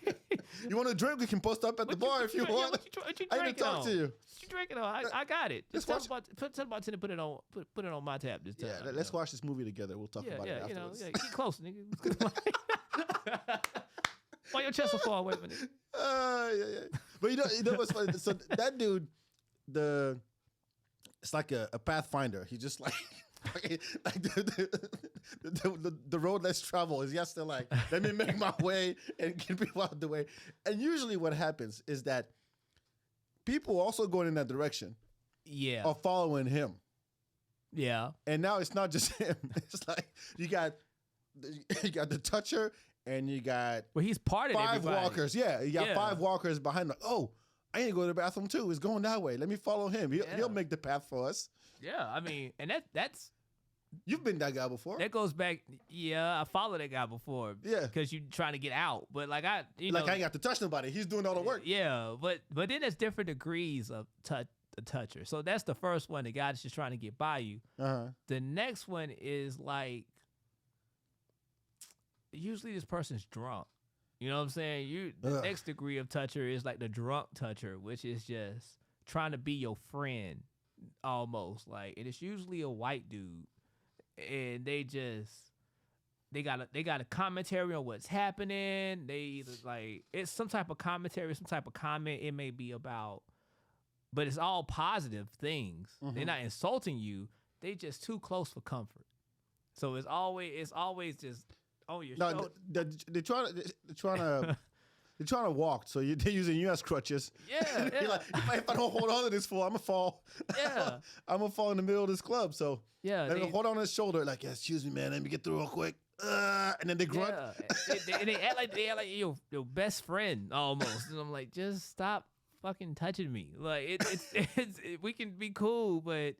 You want a drink? We can post up at the bar if you yeah, want. what you I drinking need to talk on? to you. What you drinking on? I got it. Just Let's tell the bartender put it on. Put it on my tab this time. Yeah, let's watch this movie together. We'll talk about it you know, afterwards. get close, nigga. Why your chest so far away from it? Yeah. But you know what's funny? So that dude, it's like a pathfinder. He just like the road less traveled is just to like, let me make my way and get people out of the way. And usually what happens is that people also going in that direction Yeah. are following him. Yeah. And now it's not just him. It's like you got the toucher and you got Well, he's part of five everybody. walkers. Yeah, you got Yeah. 5 walkers behind. Like, oh, I need to go to the bathroom too. It's going that way. Let me follow him. He'll make the path for us. Yeah, I mean, and that's You've been that guy before. that goes back. Yeah, I followed that guy before. Yeah. because you trying to get out, but like I I ain't got to touch nobody. He's doing all the work. Yeah, but then there's different degrees of the toucher. So that's the first one. The guy that's just trying to get by you. Uh-huh. The next one is like, usually this person's drunk. You know what I'm saying? The next degree of toucher is like the drunk toucher, which is just trying to be your friend almost. Like, and it's usually a white dude. And they got a commentary on what's happening. They either like, it's some type of commentary, some type of comment. It may be about, but it's all positive things. Mm-hmm. They're not insulting you. They just too close for comfort. So it's always just on your shoulder. They're trying to walk, so they're using you as crutches. Yeah, You're like, if I don't hold on to this fool, I'm gonna fall. Yeah. I'm gonna fall in the middle of this club. So Yeah, they hold on his shoulder, like, yeah, excuse me, man, let me get through real quick. And then they grunt. Yeah. they act like your best friend almost, and I'm like, just stop fucking touching me. Like we can be cool, but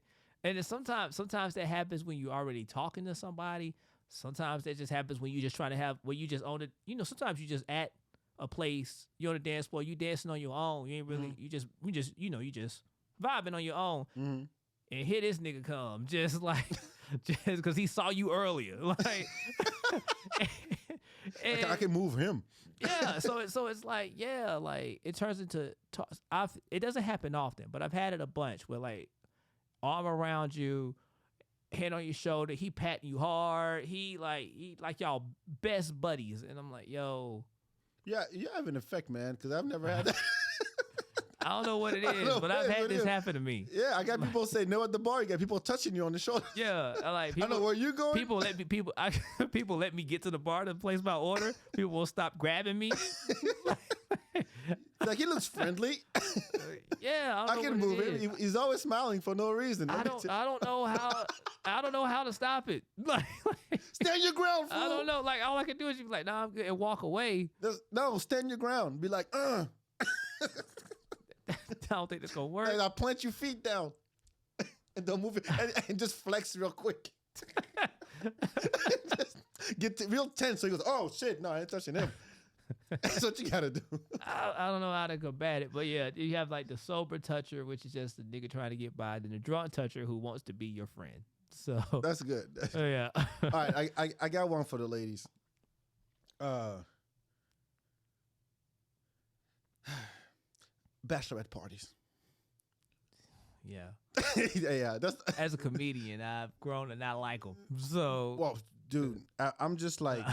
it's sometimes that happens when you already talking to somebody. Sometimes that just happens when you just trying to have when you just own it. You know, sometimes you just at a place, you're on the dance floor, you dancing on your own. You ain't really you just vibing on your own. Mm-hmm. And here this nigga come just because he saw you earlier. Like, I can move him. Yeah, so it's like, yeah, like it turns into it doesn't happen often, but I've had it a bunch where like arm around you, hand on your shoulder, he patting you hard, he like y'all best buddies, and I'm like, yo, Yeah, you have an effect, man, because I've never had that. I don't know what it is, but I've had this happen to me. Yeah, I got people say no at the bar. You got people touching you on the shoulder. Yeah, I don't know where you going. People let me get to the bar to place my order. People will stop grabbing me. Like, he looks friendly. Yeah, I can move him. He's always smiling for no reason. I don't know how to stop it. Like, stand your ground, fool. I don't know. Like, all I can do is be like, nah, I'm good, and walk away. No, stand your ground. Be like, I don't think that's gonna work. And I'll plant your feet down. And don't move it. And just flex real quick. Just get real tense. So he goes, oh, shit. No, I ain't touching him. That's what you got to do. I don't know how to combat it. But yeah, you have like the sober toucher, which is just the nigga trying to get by. Then the drunk toucher who wants to be your friend. So That's good. yeah. All right. I got one for the ladies. Bachelorette parties. Yeah. Yeah. That's As a comedian, I've grown to not like them. So well, dude, I'm just like,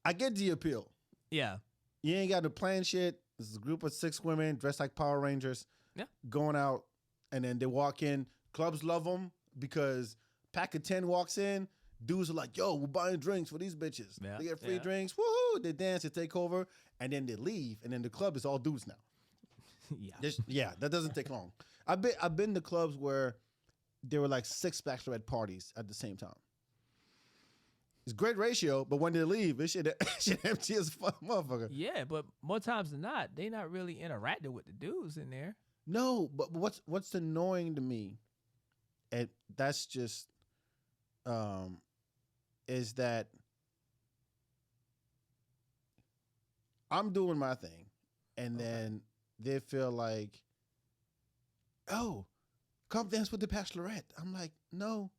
I get the appeal. yeah. You ain't got to plan shit. This is a group of 6 women dressed like Power Rangers. Yeah. Going out, and then they walk in. Clubs love them because pack of 10 walks in. Dudes are like, yo, we're buying drinks for these bitches. Yeah. They get free drinks. Woohoo! They dance, they take over, and then they leave. And then the club is all dudes now. That doesn't take long. I've been to clubs where there were like 6 bachelorette parties at the same time. It's great ratio, but when they leave, it should empty as fuck, motherfucker. Yeah, but more times than not, they not really interacting with the dudes in there. No, but what's annoying to me, and that's just, is that I'm doing my thing, and then they feel like, oh, come dance with the bachelorette. I'm like, no.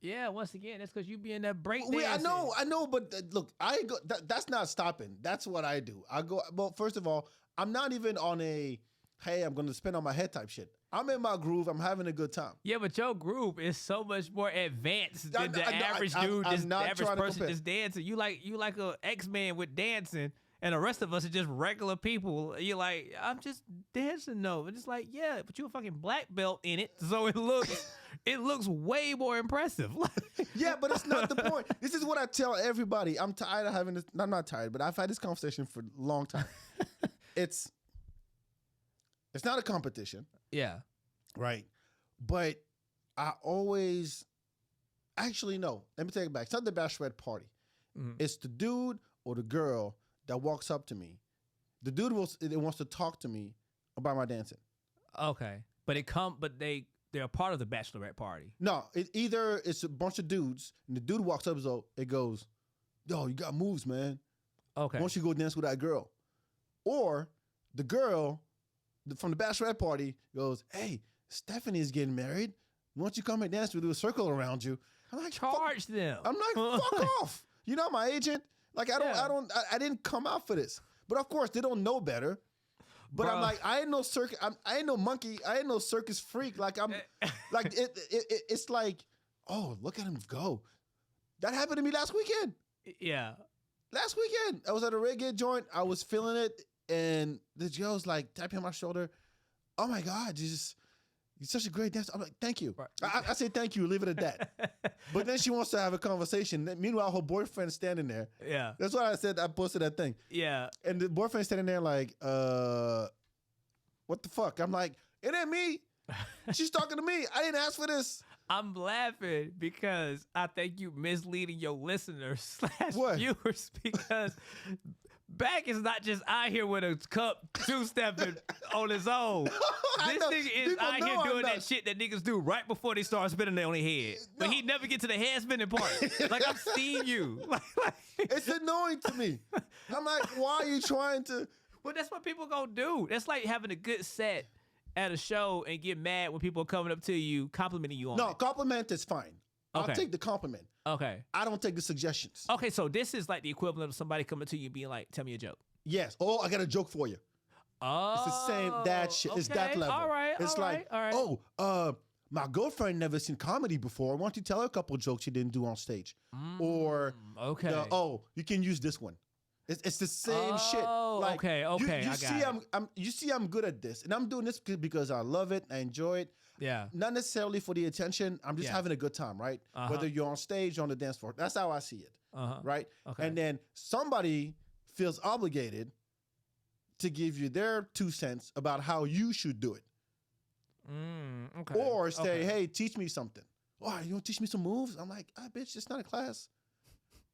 Yeah, once again, that's because you be in that break dancing. I know, but look, I go. That's not stopping. That's what I do. I go. Well, first of all, I'm not even on a, hey, I'm going to spin on my head type shit. I'm in my groove. I'm having a good time. Yeah, but your groove is so much more advanced than the average dude. The average person just dancing. You like a X-Man with dancing, and the rest of us are just regular people. You're like, I'm just dancing though. And it's like, yeah, but you're a fucking black belt in it, so it looks way more impressive. Yeah, but it's not the point. This is what I tell everybody. I'm tired of having this. I'm not tired, but I've had this conversation for a long time. It's not a competition. Yeah. Right. But I always, actually, no. Let me take it back. It's not the bachelorette party. Mm-hmm. It's the dude or the girl that walks up to me. The dude wants to talk to me about my dancing. Okay. But they're a part of the bachelorette party. No, either it's a bunch of dudes, and the dude walks up, so it goes, yo, you got moves, man. Okay. Why don't you go dance with that girl? Or the girl from the bachelorette party goes, hey, Stephanie's getting married. Why don't you come and dance with a circle around you? I'm like, charge them. I'm like, fuck off. You're not my agent. Like, I didn't come out for this. But of course, they don't know better. But I'm like, I ain't no circus. I ain't no monkey. I ain't no circus freak. Like I'm, like it's like, oh, look at him go. That happened to me last weekend. Yeah. Last weekend, I was at a reggae joint. I was feeling it, and the girl's like tapping on my shoulder. Oh my God, you're such a great dancer. I'm like, thank you. Right. I say thank you, leave it at that. But then she wants to have a conversation. Meanwhile, her boyfriend's standing there. Yeah. That's why I said I posted that thing. Yeah. And the boyfriend's standing there like, what the fuck? I'm like, it ain't me. She's talking to me. I didn't ask for this. I'm laughing because I think you misleading your listeners / viewers because Back is not just out here with a cup two-stepping on his own. This nigga is out here doing that shit that niggas do right before they start spinning their only head. No. But he never get to the head spinning part. Like, I've seen you. It's annoying to me. I'm like, why are you trying to? Well, that's what people gonna do. That's like having a good set at a show and get mad when people are coming up to you, complimenting you on it. No, compliment is fine. I'll take the compliment. Okay. I don't take the suggestions. Okay, so this is like the equivalent of somebody coming to you and being like, tell me a joke. Yes. Oh, I got a joke for you. Oh. It's the same, that shit. Okay. It's that level. All right, it's all like, right. Oh, my girlfriend never seen comedy before. Why don't you tell her a couple of jokes she didn't do on stage? Or, okay. You can use this one. It's the same shit. Like, okay. You see, I'm good at this, and I'm doing this because I love it, I enjoy it. Yeah. Not necessarily for the attention. I'm just having a good time, right? Whether you're on stage or on the dance floor, that's how I see it, right? Okay. And then somebody feels obligated to give you their 2 cents about how you should do it, okay. Or say, "Hey, teach me something." Oh, you want to teach me some moves? I'm like, bitch, it's not a class.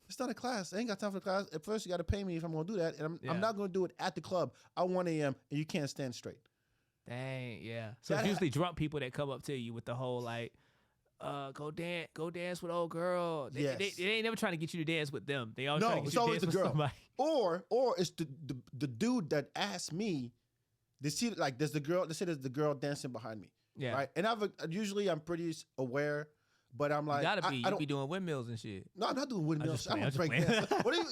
It's not a class. I ain't got time for the class. At first, you got to pay me if I'm going to do that. And I'm not going to do it at the club at 1 a.m. and you can't stand straight. Dang, yeah. So it's usually drunk people that come up to you with the whole like, go dance with old girl. They ain't never trying to get you to dance with them. They always trying to get you to dance with somebody. Or it's the dude that asked me. They see like there's the girl dancing behind me. Yeah. Right. And I'm pretty aware. But I'm like, you gotta be. You be doing windmills and shit. No, I'm not doing windmills. I'm a break dancer.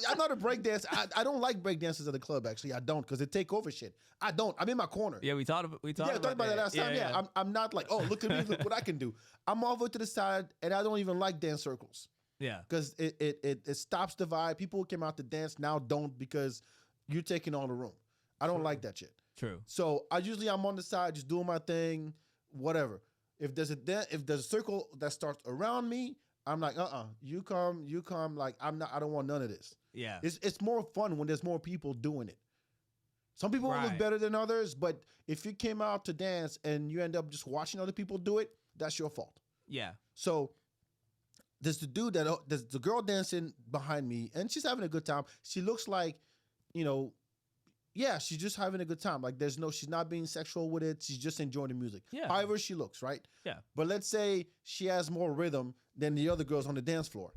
I'm not a break dancer. I don't like break dancers at the club. Actually, I don't because they take over shit. I don't. I'm in my corner. Yeah, we talked about that last time. Yeah. I'm not like, oh, look at me, look what I can do. I'm over to the side, and I don't even like dance circles. Yeah, because it stops the vibe. People who came out to dance now don't because you're taking all the room. I don't like that shit. True. So I'm on the side just doing my thing, whatever. If there's a circle that starts around me, I'm like, you come. Like I don't want none of this. Yeah. It's more fun when there's more people doing it. Some people will look Right. better than others, but if you came out to dance and you end up just watching other people do it, that's your fault. Yeah. So there's the girl dancing behind me, and she's having a good time. She looks like, she's just having a good time. Like she's not being sexual with it. She's just enjoying the music. Yeah. However she looks, right? Yeah. But let's say she has more rhythm than the other girls on the dance floor.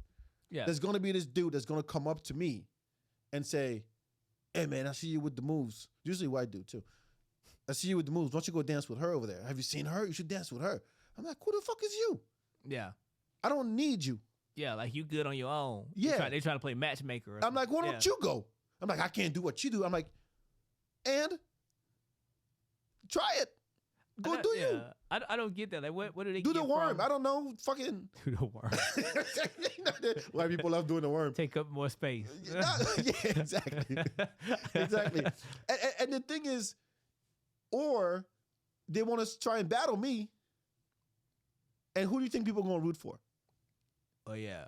Yeah. There's gonna be this dude that's gonna come up to me and say, "Hey man, I see you with the moves." Usually white dude too. "I see you with the moves. Why don't you go dance with her over there? Have you seen her? You should dance with her." I'm like, "Who the fuck is you? Yeah. I don't need you." Yeah. Like you good on your own. Yeah. They try to play matchmaker. Or I'm like, "Why yeah. don't you go?" I'm like, "I can't do what you do." I'm like, "And try it. Go do you. I don't get that. Like, what do they Do get the worm. from? I don't know. Fucking Do the worm. white people love doing the worm. Take up more space. Yeah, exactly. Exactly. And the thing is, or they want to try and battle me. And who do you think people are going to root for? Oh yeah.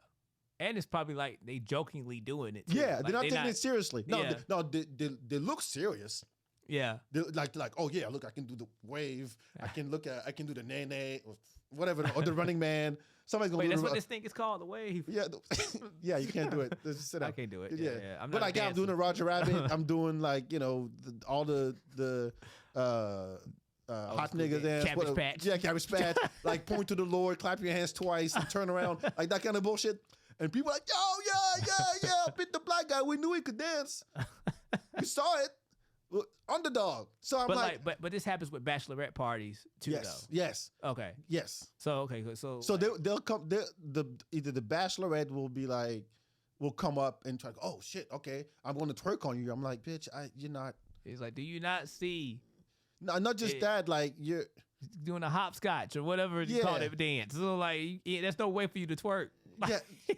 And it's probably like they jokingly doing it. Too. Yeah, Like, they're not taking it seriously. No, Yeah. they look serious. Yeah. They're like, oh yeah, look, I can do the wave. I can do the nay or whatever, or the running man. Somebody's gonna Wait, do that's the what this thing is called, the wave. Yeah, yeah, you can't do it. Just sit down. I can't do it. Yeah, Yeah. I'm but not like, I'm doing the Roger Rabbit. I'm doing like all the hot school nigga dance. dance. Cabbage Patch. Yeah, Cabbage Patch. Like point to the Lord, clap your hands twice, and turn around, like that kind of bullshit. And people are like, yo, yeah, beat the black guy. We knew he could dance. We saw it. Underdog. So I'm but this happens with bachelorette parties too, yes, though. yes, Okay. yes. So okay, good. So They'll come. Either the bachelorette will come up and try. Oh shit, okay, I'm going to twerk on you. I'm like, bitch, you're not. it's like, do you not see No, not just that. Like you're. doing a hopscotch or whatever you call it dance? So like, there's no way for you to twerk.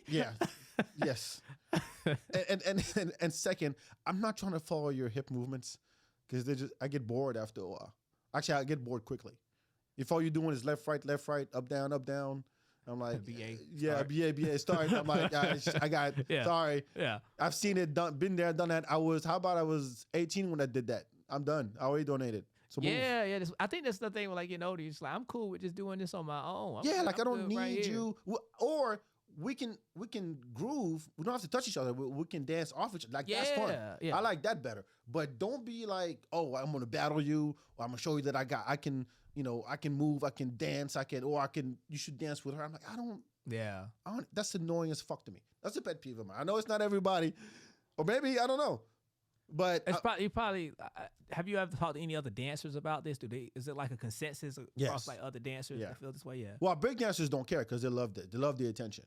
Yeah. Yes. And second, I'm not trying to follow your hip movements because I get bored after a while. Actually, I get bored quickly. If all you're doing is left, right, up, down. I'm like, BA, yeah, start. BA, start. I'm like, I got, Yeah. sorry. Yeah. I've seen it done, been there, done that. I was 18 when I did that. I'm done. I already donated. So move. Yeah. I think that's the thing. Like, you're just like, I'm cool with just doing this on my own. Yeah, like I don't good right need here. you. Or we can groove. We don't have to touch each other. We can dance off each other. Like that's fun. Yeah. I like that better. But don't be like, oh, I'm gonna battle you, or I'm gonna show you that I can move, I can dance, you should dance with her. I'm like, I don't. That's annoying as fuck to me. That's a pet peeve of mine. I know it's not everybody, or maybe I don't know. But It's probably. Have you ever talked to any other dancers about this? Is it like a consensus across Yes. like other dancers that feel this way? Yeah. well, break dancers don't care because they love the attention.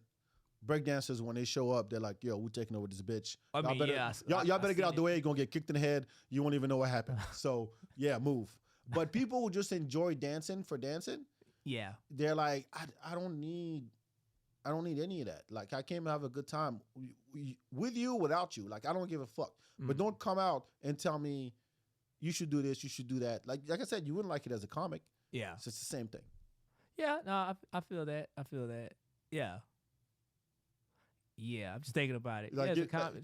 Break dancers, when they show up, they're like, yo, we're taking over this bitch. I mean, y'all better get seen out the way. You're going to get kicked in the head. You won't even know what happened. So, yeah, move. But people who just enjoy dancing for dancing, Yeah. they're like, I don't need any of that. Like, I came to have a good time with you, without you. Like, I don't give a fuck. But don't come out and tell me you should do this, you should do that. Like I said, you wouldn't like it as a comic. Yeah. It's just the same thing. Yeah. No, I feel that. Yeah. Yeah, I'm just thinking about it. Like,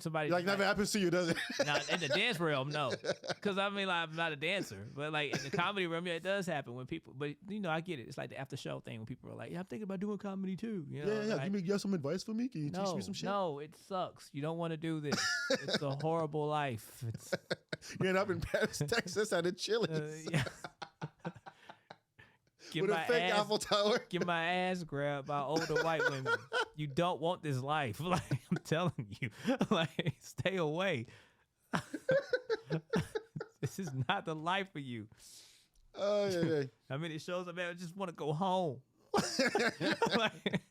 somebody like never happens to you, does it? Not in the dance realm, no. Because I mean, like, I'm not a dancer, but like in the comedy realm, yeah, it does happen when people. But I get it. It's like the after show thing when people are like, "Yeah, I'm thinking about doing comedy too." You know, Yeah. like, You have some advice for me? Can you teach me some shit? No, it sucks. You don't want to do this. It's a horrible life. It's You end up in Paris, Texas at a Chili's yeah. with a fake Eiffel Tower. Get my ass grabbed by older white women. You don't want this life. Like, I'm telling you. Like, stay away. This is not the life for you. Oh, yeah. I mean, it shows up, man, I just want to go home. Like,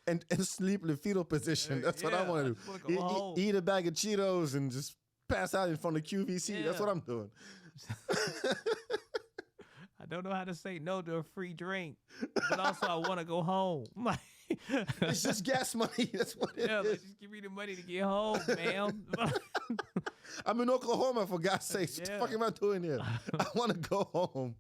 and sleep in the fetal position. That's what I want to do. just wanna go home. Eat a bag of Cheetos and just pass out in front of QVC. That's Yeah. what I'm doing. I don't know how to say no to a free drink, but also I want to go home. Like, It's just gas money. That's what it is. like, just give me the money to get home, ma'am. I'm in Oklahoma, for God's sakes. What the fuck am I doing here? I want to go home.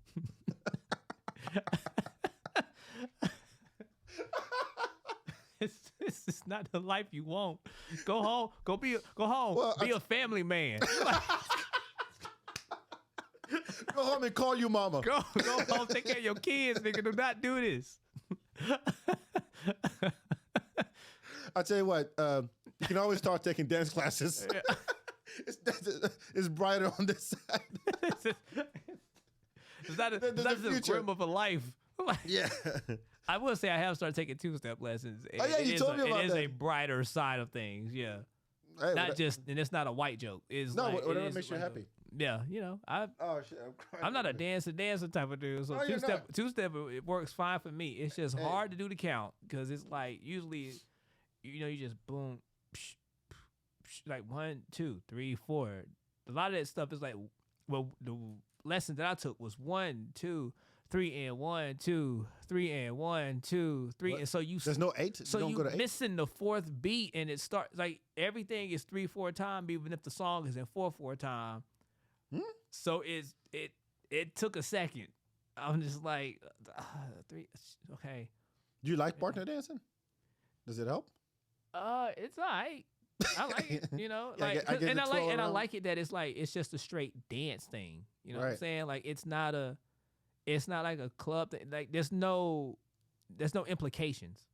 It's not the life you want. Go home. Go home. Well, be a family man. Go home and call you mama. Go home. Take care of your kids, nigga. Do not do this. I tell you what. You can always start taking dance classes. It's brighter on this side. It's not a grim of a life. Yeah. I will say I have started taking two-step lessons. Oh yeah, you told me about that. It is a brighter side of things. Yeah. Hey, and it's not a white joke. It's no, like, whatever makes you happy. Yeah, oh shit, I'm crying. I'm not a dancer type of dude. So two-step, it works fine for me. It's just hard to do the count because it's like usually, you just boom, psh, psh, like 1, 2, 3, 4. A lot of that stuff is like, well, the lesson that I took was 1, 2, 3 and 1, 2, 3 and 1, 2, 3, and so there's no 8. So you go to 8? Missing the fourth beat, and it starts like everything is 3/4 time, even if the song is in 4/4 time. So it took a second. I'm just like 3. Okay. Do you like partner dancing? Does it help? It's alright. I like it, I like it that it's just a straight dance thing. You know what I'm saying? Like it's not like a club thing. Like there's no implications.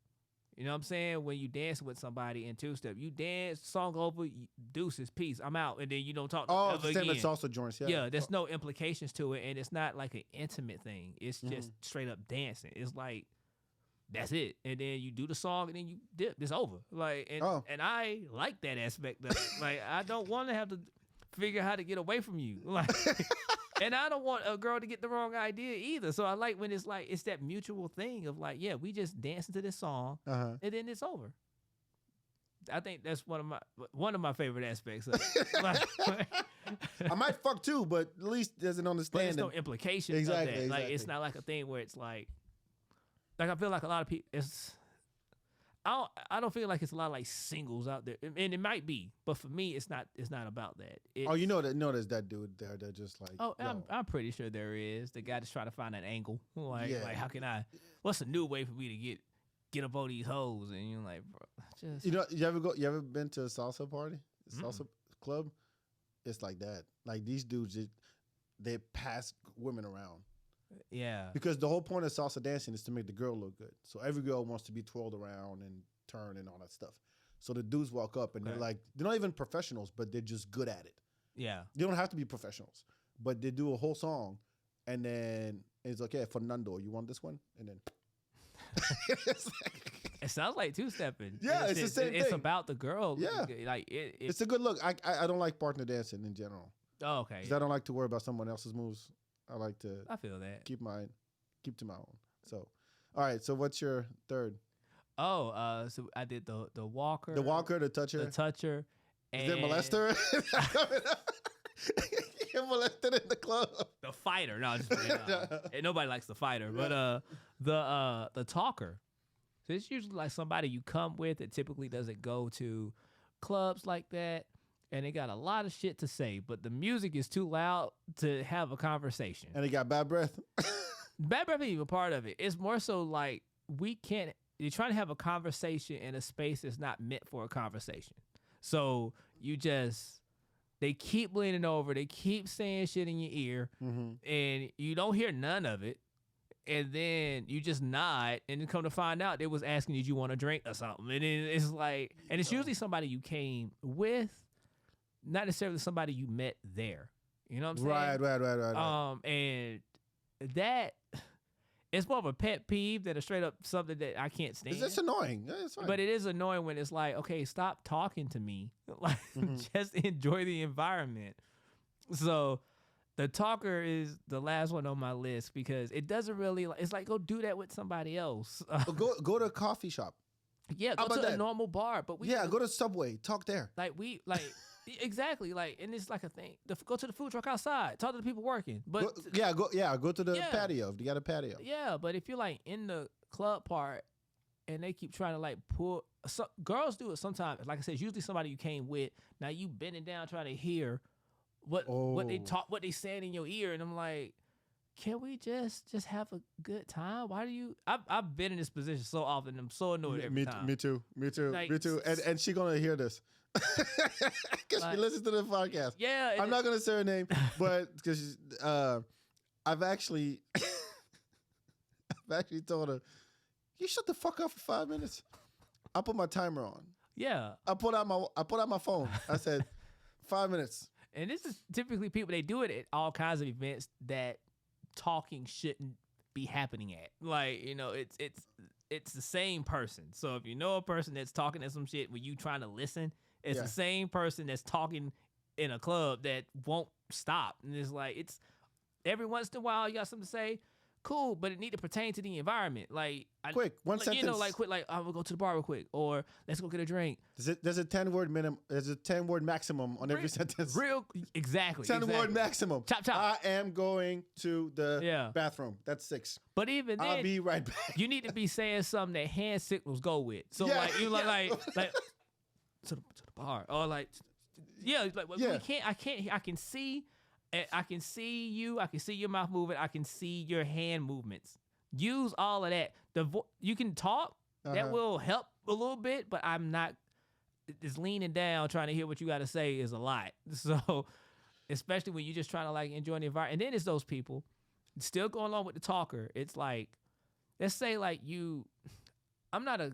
You know what I'm saying? When you dance with somebody in two-step, you dance, song over, deuces, peace, I'm out, and then you don't talk to them again. Oh, it's salsa joints, yeah. Yeah, there's no implications to it, and it's not like an intimate thing. It's just straight up dancing. It's like, that's it. And then you do the song, and then you dip. It's over. Like, and I like that aspect of it. Like, I don't want to have to figure out how to get away from you. Like, and I don't want a girl to get the wrong idea either. So I like when it's like, it's that mutual thing of like, yeah, we just dancing to this song, and then it's over. I think that's one of my favorite aspects of it. I might fuck too, but at least there's an understanding. But there's no implication of that. Like, it's not like a thing where it's like I feel like a lot of people, I don't feel like it's a lot of like singles out there, and it might be, but for me, it's not about that. There's that dude there that just like. Oh, I'm pretty sure there is the guy that's trying to find that angle. Like how can what's a new way for me to get up on these hoes? And you're like, bro, just you ever been to a salsa party, salsa club? It's like that. Like these dudes, they pass women around. Yeah. Because the whole point of salsa dancing is to make the girl look good. So every girl wants to be twirled around and turn and all that stuff. So the dudes walk up and they're like, they're not even professionals, but they're just good at it. Yeah. They don't have to be professionals, but they do a whole song and then it's like, yeah, Fernando, you want this one? And then it sounds like two-stepping. Yeah, it's the same thing. It's about the girl. Yeah. Like it's a good look. I don't like partner dancing in general. Oh, okay. Because I don't like to worry about someone else's moves. I like to. I feel that. Keep to my own. So, all right. So, what's your third? Oh, so I did the walker, the toucher, and is it molester? You're molested in the club. The fighter, no, and nobody likes the fighter, but the talker. So it's usually like somebody you come with that typically doesn't go to clubs like that. And they got a lot of shit to say, but the music is too loud to have a conversation. And they got bad breath. Bad breath ain't even part of it. It's more so like you're trying to have a conversation in a space that's not meant for a conversation. So they keep leaning over, they keep saying shit in your ear, and you don't hear none of it. And then you just nod, and then come to find out they was asking, did you want a drink or something? And then it's like, and it's usually somebody you came with, not necessarily somebody you met there. You know what I'm saying? Right. And that, it's more of a pet peeve than a straight up something that I can't stand. It's annoying. Yeah, it's fine. But it is annoying when it's like, okay, stop talking to me. Like, just enjoy the environment. So the talker is the last one on my list because it doesn't really, it's like, go do that with somebody else. Go to a coffee shop. Yeah, go to a normal bar. But go to Subway. Talk there. Exactly, and it's like a thing. Go to the food truck outside. Talk to the people working. But go to the patio. If you got a patio. Yeah, but if you're like in the club part, and they keep trying to like pull. So, girls do it sometimes. Like I said, it's usually somebody you came with. Now you bending down trying to hear what they talk, what they saying in your ear, and I'm like, can we just have a good time? Why do you? I've been in this position so often. I'm so annoyed every time. Me too. Like, Me too. And she gonna hear this because she listens to the podcast. Yeah, I'm not gonna say her name, but because I've actually told her, you shut the fuck up for 5 minutes. I put my timer on. Yeah. I put out my phone. I said 5 minutes. And this is typically people, they do it at all kinds of events that talking shouldn't be happening at. Like, you know, it's the same person. So if you know a person that's talking at some shit when you trying to listen, it's the same person that's talking in a club that won't stop. And it's like, it's every once in a while you got something to say. Cool, but it need to pertain to the environment. Like, quick, one sentence. You know, like quick, like I'm gonna go to the bar real quick, or let's go get a drink. There's a 10-word minimum. There's a 10-word maximum on every sentence. Exactly. 10-word maximum. Chop chop. I am going to the bathroom. That's 6. But even then, I'll be right back. You need to be saying something that hand signals go with. So like you like to the bar, or like we can't. I can see. I can see you. I can see your mouth moving. I can see your hand movements. Use all of that. You can talk. That will help a little bit, but I'm not. Just leaning down, trying to hear what you got to say is a lot. So, especially when you're just trying to like enjoy the environment. And then it's those people still going along with the talker. It's like, let's say like I'm not a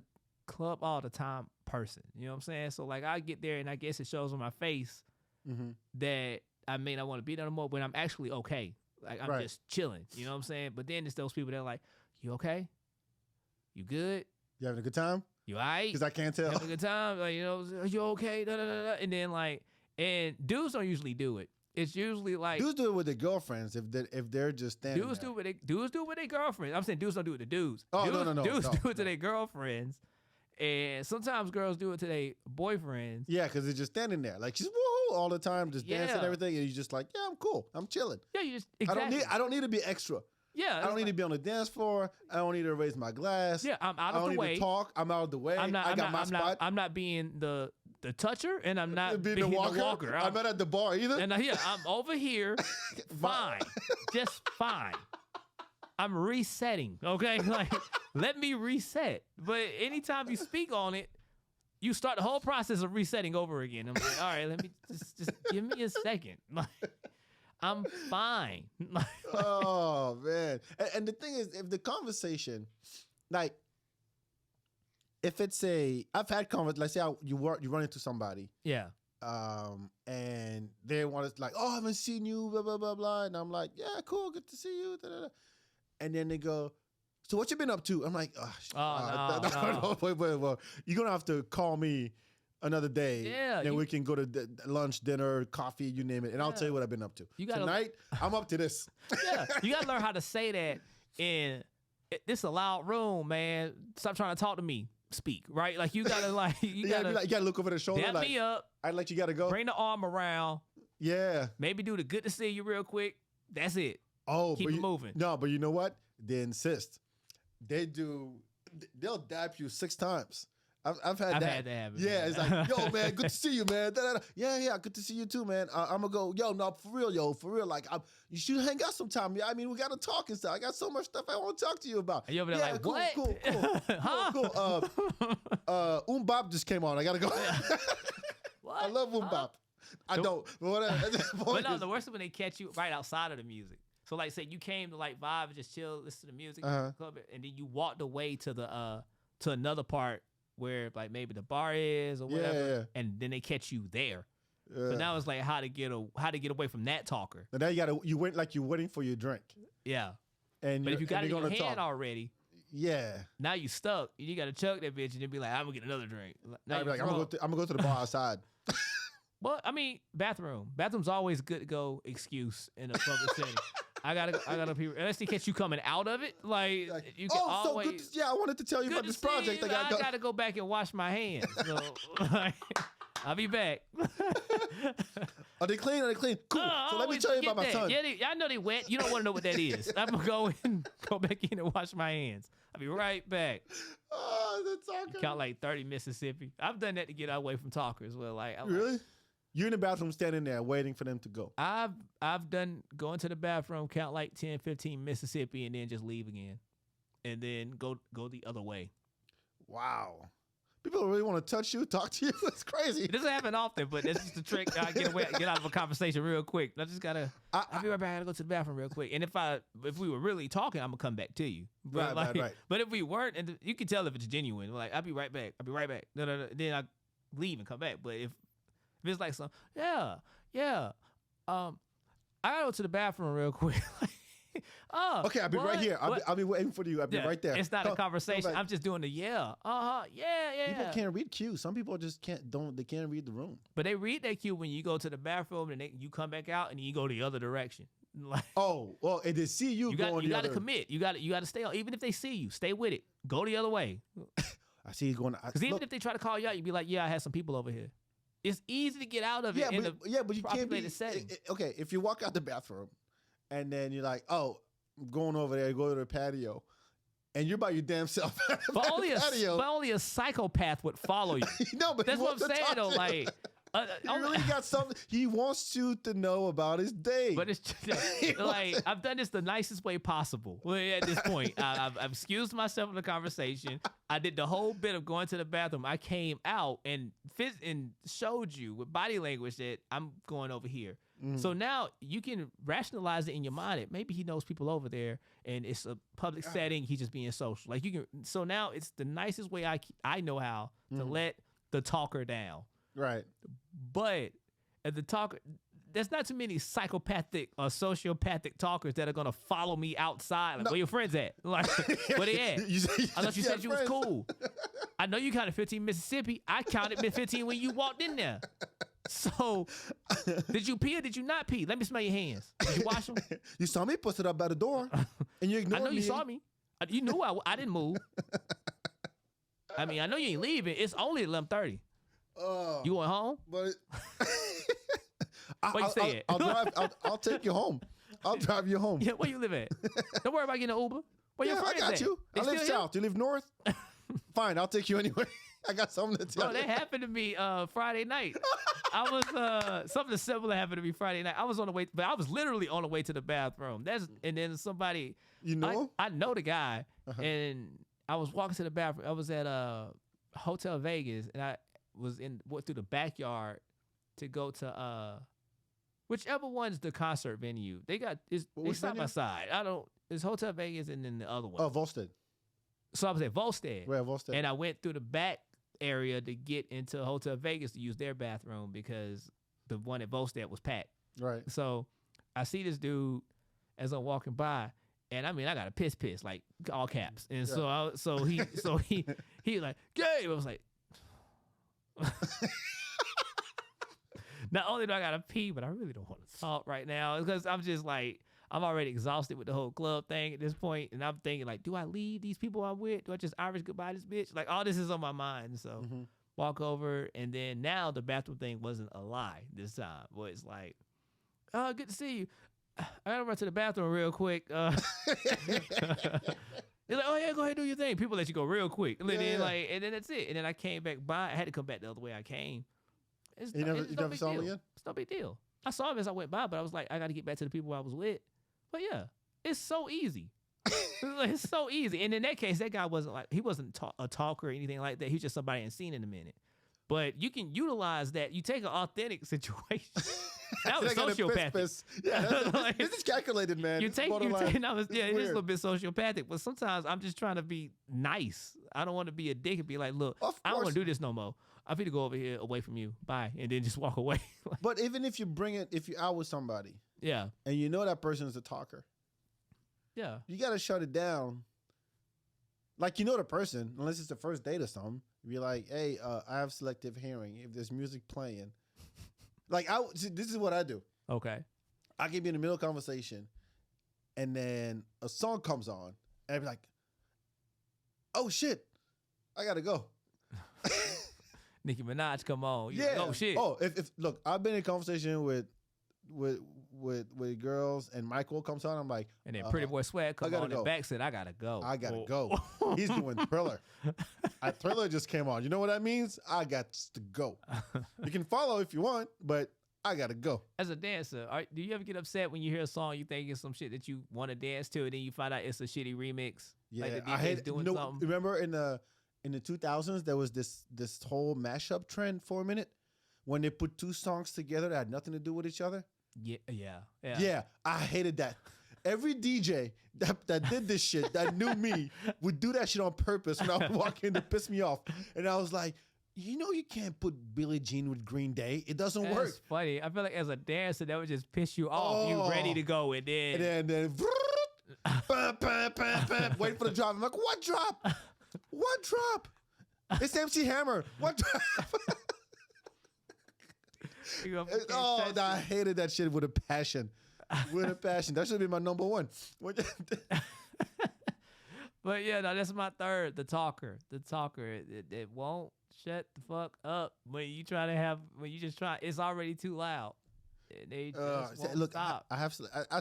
club all the time person. You know what I'm saying? So like I get there and I guess it shows on my face that I may not want to be there no more, but I'm actually okay. Like I'm just chilling. You know what I'm saying? But then it's those people that are like, you okay? You good? You having a good time? You all right? Because I can't tell. Having a good time? Like, you know, are you okay? Da, da, da, da. And then like, and dudes don't usually do it. It's usually like dudes do it with their girlfriends if they're just standing. Dudes do it with their girlfriends. I'm saying dudes don't do it to dudes. Oh no. Dudes do it to their girlfriends. And sometimes girls do it to their boyfriends. Yeah, because they're just standing there. Like, she's woohoo all the time, just dancing and everything. And you're just like, yeah, I'm cool. I'm chilling. Yeah, you just, exactly. I don't need to be extra. Yeah. I don't need to be on the dance floor. I don't need to raise my glass. Yeah, I'm out of the way. I don't need to talk. I'm out of the way. I got my spot. I'm not being the toucher, and I'm not being the walker. I'm not at the bar either. And I'm over here, fine. Just fine. I'm resetting, okay? Like, let me reset. But anytime you speak on it, you start the whole process of resetting over again. I'm like, all right, let me just give me a second. Like, I'm fine. Oh man! And the thing is, if the conversation, like, if it's I've had conversations. Let's say you run into somebody, and they want to like, oh, I haven't seen you, blah blah blah blah, and I'm like, yeah, cool, good to see you, da, da, da. And then they go, so what you been up to? I'm like, no. Wait. Well, you're going to have to call me another day. Yeah. Then we can go to lunch, dinner, coffee, you name it. And I'll tell you what I've been up to. Tonight, I'm up to this. Yeah. You got to learn how to say that in this a loud room, man. Stop trying to talk to me. Speak, right? Like you got to like, you got to look over the shoulder. Dap me up. I'd like you got to go. Bring the arm around. Yeah. Maybe do the good to see you real quick. That's it. Oh, keep it moving. No, but you know what? They insist. They'll dap you 6 times. I've had that happen. Yeah, it's like, yo, man, good to see you, man. Yeah, good to see you too, man. I'm gonna go, yo, no, for real. Like, you should hang out sometime. Yeah, I mean, we gotta talk and stuff. I got so much stuff I want to talk to you about. And you're over there like, cool, what? Cool. Huh? Cool. Bop just came on. I gotta go. What? I love Bop. I don't. But whatever. But no, the worst is when they catch you right outside of the music. So like, say you came to like vibe and just chill, listen to the music, club it, and then you walked away to the to another part where like maybe the bar is or whatever, and then they catch you there. So now it's like how to get away from that talker. And now you went like you're waiting for your drink. Yeah. But if you got it in your hand already, yeah. Now you stuck. You got to chug that bitch and then be like, I'm gonna get another drink. Now be like, I'm gonna go to the bar outside. Well, I mean, bathroom's always good to go excuse in a public setting. I gotta be, unless they catch you coming out of it, like you can always. So good I wanted to tell you about this project. I gotta go back and wash my hands. So I'll be back. Are they clean? Cool. So let me tell you about my son. Yeah, I know they wet. You don't want to know what that is. I'm gonna go back in and wash my hands. I'll be right back. Oh the talker. Count like 30 Mississippi. I've done that to get away from talkers. Well, like really? You're in the bathroom standing there waiting for them to go. I've done going to the bathroom, count like 10, 15 Mississippi, and then just leave again. And then go the other way. Wow. People really want to touch you, talk to you. That's crazy. It doesn't happen often, but that's just the trick. I get out of a conversation real quick. I just gotta. I'll be right back. I gotta go to the bathroom real quick. And if we were really talking, I'm gonna come back to you. But right. But if we weren't, and you can tell if it's genuine. Like I'll be right back. No. Then I leave and come back. But if it's like some, yeah. I gotta go to the bathroom real quick. Okay, I'll be right here. I'll be waiting for you. I'll be right there. It's not a conversation. I'm just doing the yeah. People can't read cues. Some people just can't read the room. But they read that cue when you go to the bathroom and you come back out and you go the other direction. Like, oh, well, and they see you going you got to commit. You got to stay on. Even if they see you, stay with it. Go the other way. I see you going. Because even if they try to call you out, you'd be like, yeah, I had some people over here. It's easy to get out of it. But you can't be. Setting. Okay, if you walk out the bathroom and then you're like, oh, I'm going over there, go to the patio, and you're by your damn self. But only a psychopath would follow you. No, but that's what I'm saying though. Like, he really got something. He wants you to know about his day. But it's just, like I've done this the nicest way possible. Well, at this point, I've excused myself in the conversation. I did the whole bit of going to the bathroom. I came out and showed you with body language that I'm going over here. So now you can rationalize it in your mind that maybe he knows people over there and it's a public setting. He's just being social. Like you can. So now it's the nicest way I know how to let the talker down. Right. But at the talker, there's not too many psychopathic or sociopathic talkers that are gonna follow me outside. Like, where your friends at? Like, where they at? I thought you said you was cool. I know you counted 15 Mississippi. I counted 15 when you walked in there. So, did you pee or did you not pee? Let me smell your hands. Did you wash them? You saw me posted up by the door, and you ignored me. I know you saw me. You knew I didn't move. I mean, I know you ain't leaving. It's only 11:30. You going home? But what you say? I'll take you home. I'll drive you home. Yeah, where you live at? Don't worry about getting an Uber. Where your friends I got at? you. I live south. You live north? Fine, I'll take you anyway. I got something to tell you. That happened to me Friday night. I was something similar happened to me Friday night. I was on the way, but I was literally on the way to the bathroom. And then somebody, you know, I know the guy, and I was walking to the bathroom. I was at Hotel Vegas, and I went through the backyard to go to whichever one's the concert venue. They side by side. It's Hotel Vegas and then the other one. Oh, Volstead. So I was at Volstead. Right, Volstead. And I went through the back area to get into Hotel Vegas to use their bathroom because the one at Volstead was packed. Right. So I see this dude as I'm walking by, and I mean I got a piss like all caps. And so he like, Gabe. I was like, not only do I gotta pee, but I really don't want to talk right now because I'm just like, I'm already exhausted with the whole club thing at this point, and I'm thinking like, do I leave these people I'm with? Do I just Irish goodbye this bitch? Like all this is on my mind. So walk over, and then now the bathroom thing wasn't a lie this time. But it's like, oh, good to see you. I gotta run to the bathroom real quick. They're like, oh yeah, go ahead, do your thing. People let you go real quick, and then that's it. And then I came back by. I had to come back the other way I came. You never saw him again? It's no big deal. I saw him as I went by, but I was like, I got to get back to the people I was with. But yeah, it's so easy. It's so easy. And in that case, that guy wasn't a talker or anything like that. He was just somebody I hadn't seen in a minute. But you can utilize that. You take an authentic situation. That was sociopathic. Yeah, this is calculated, man. It's a little bit sociopathic. But sometimes I'm just trying to be nice. I don't want to be a dick and be like, look, I don't want to do this no more. I need to go over here away from you. Bye. And then just walk away. But even if you're out with somebody. Yeah. And you know that person is a talker. Yeah. You got to shut it down. Like, you know the person, unless it's the first date or something. Be like, hey, I have selective hearing. If there's music playing. This is what I do. Okay. I can be in the middle of a conversation, and then a song comes on, and I'd be like, oh, shit, I got to go. Nicki Minaj, come on. Yeah. Oh, shit. Oh, if look, I've been in a conversation with with girls and Michael comes on, I'm like, And then Pretty Boy Swag come gotta on the go. back said, I gotta go. I gotta Oh. go. He's doing Thriller. Thriller just came on. You know what that means? I got to go. You can follow if you want, but I gotta go. As a dancer, do you ever get upset when you hear a song you think it's some shit that you want to dance to, and then you find out it's a shitty remix? Yeah, like the I DJ's hate doing you know, something. remember in the 2000s there was this whole mashup trend for a minute when they put two songs together that had nothing to do with each other. Yeah. I hated that. Every DJ that did this shit that knew me would do that shit on purpose when I would walk in to piss me off. And I was like, you know, you can't put Billie Jean with Green Day. It doesn't work. That's funny. I feel like as a dancer, that would just piss you off. You ready to go, and then bam, bam, bam, bam, wait for the drop. I'm like, what drop? What drop? It's MC Hammer. What drop? I hated that shit with a passion. With a passion. That should be my number one. But yeah, no, that's my third. The talker. It won't shut the fuck up when you just try. It's already too loud. They just won't look, stop. I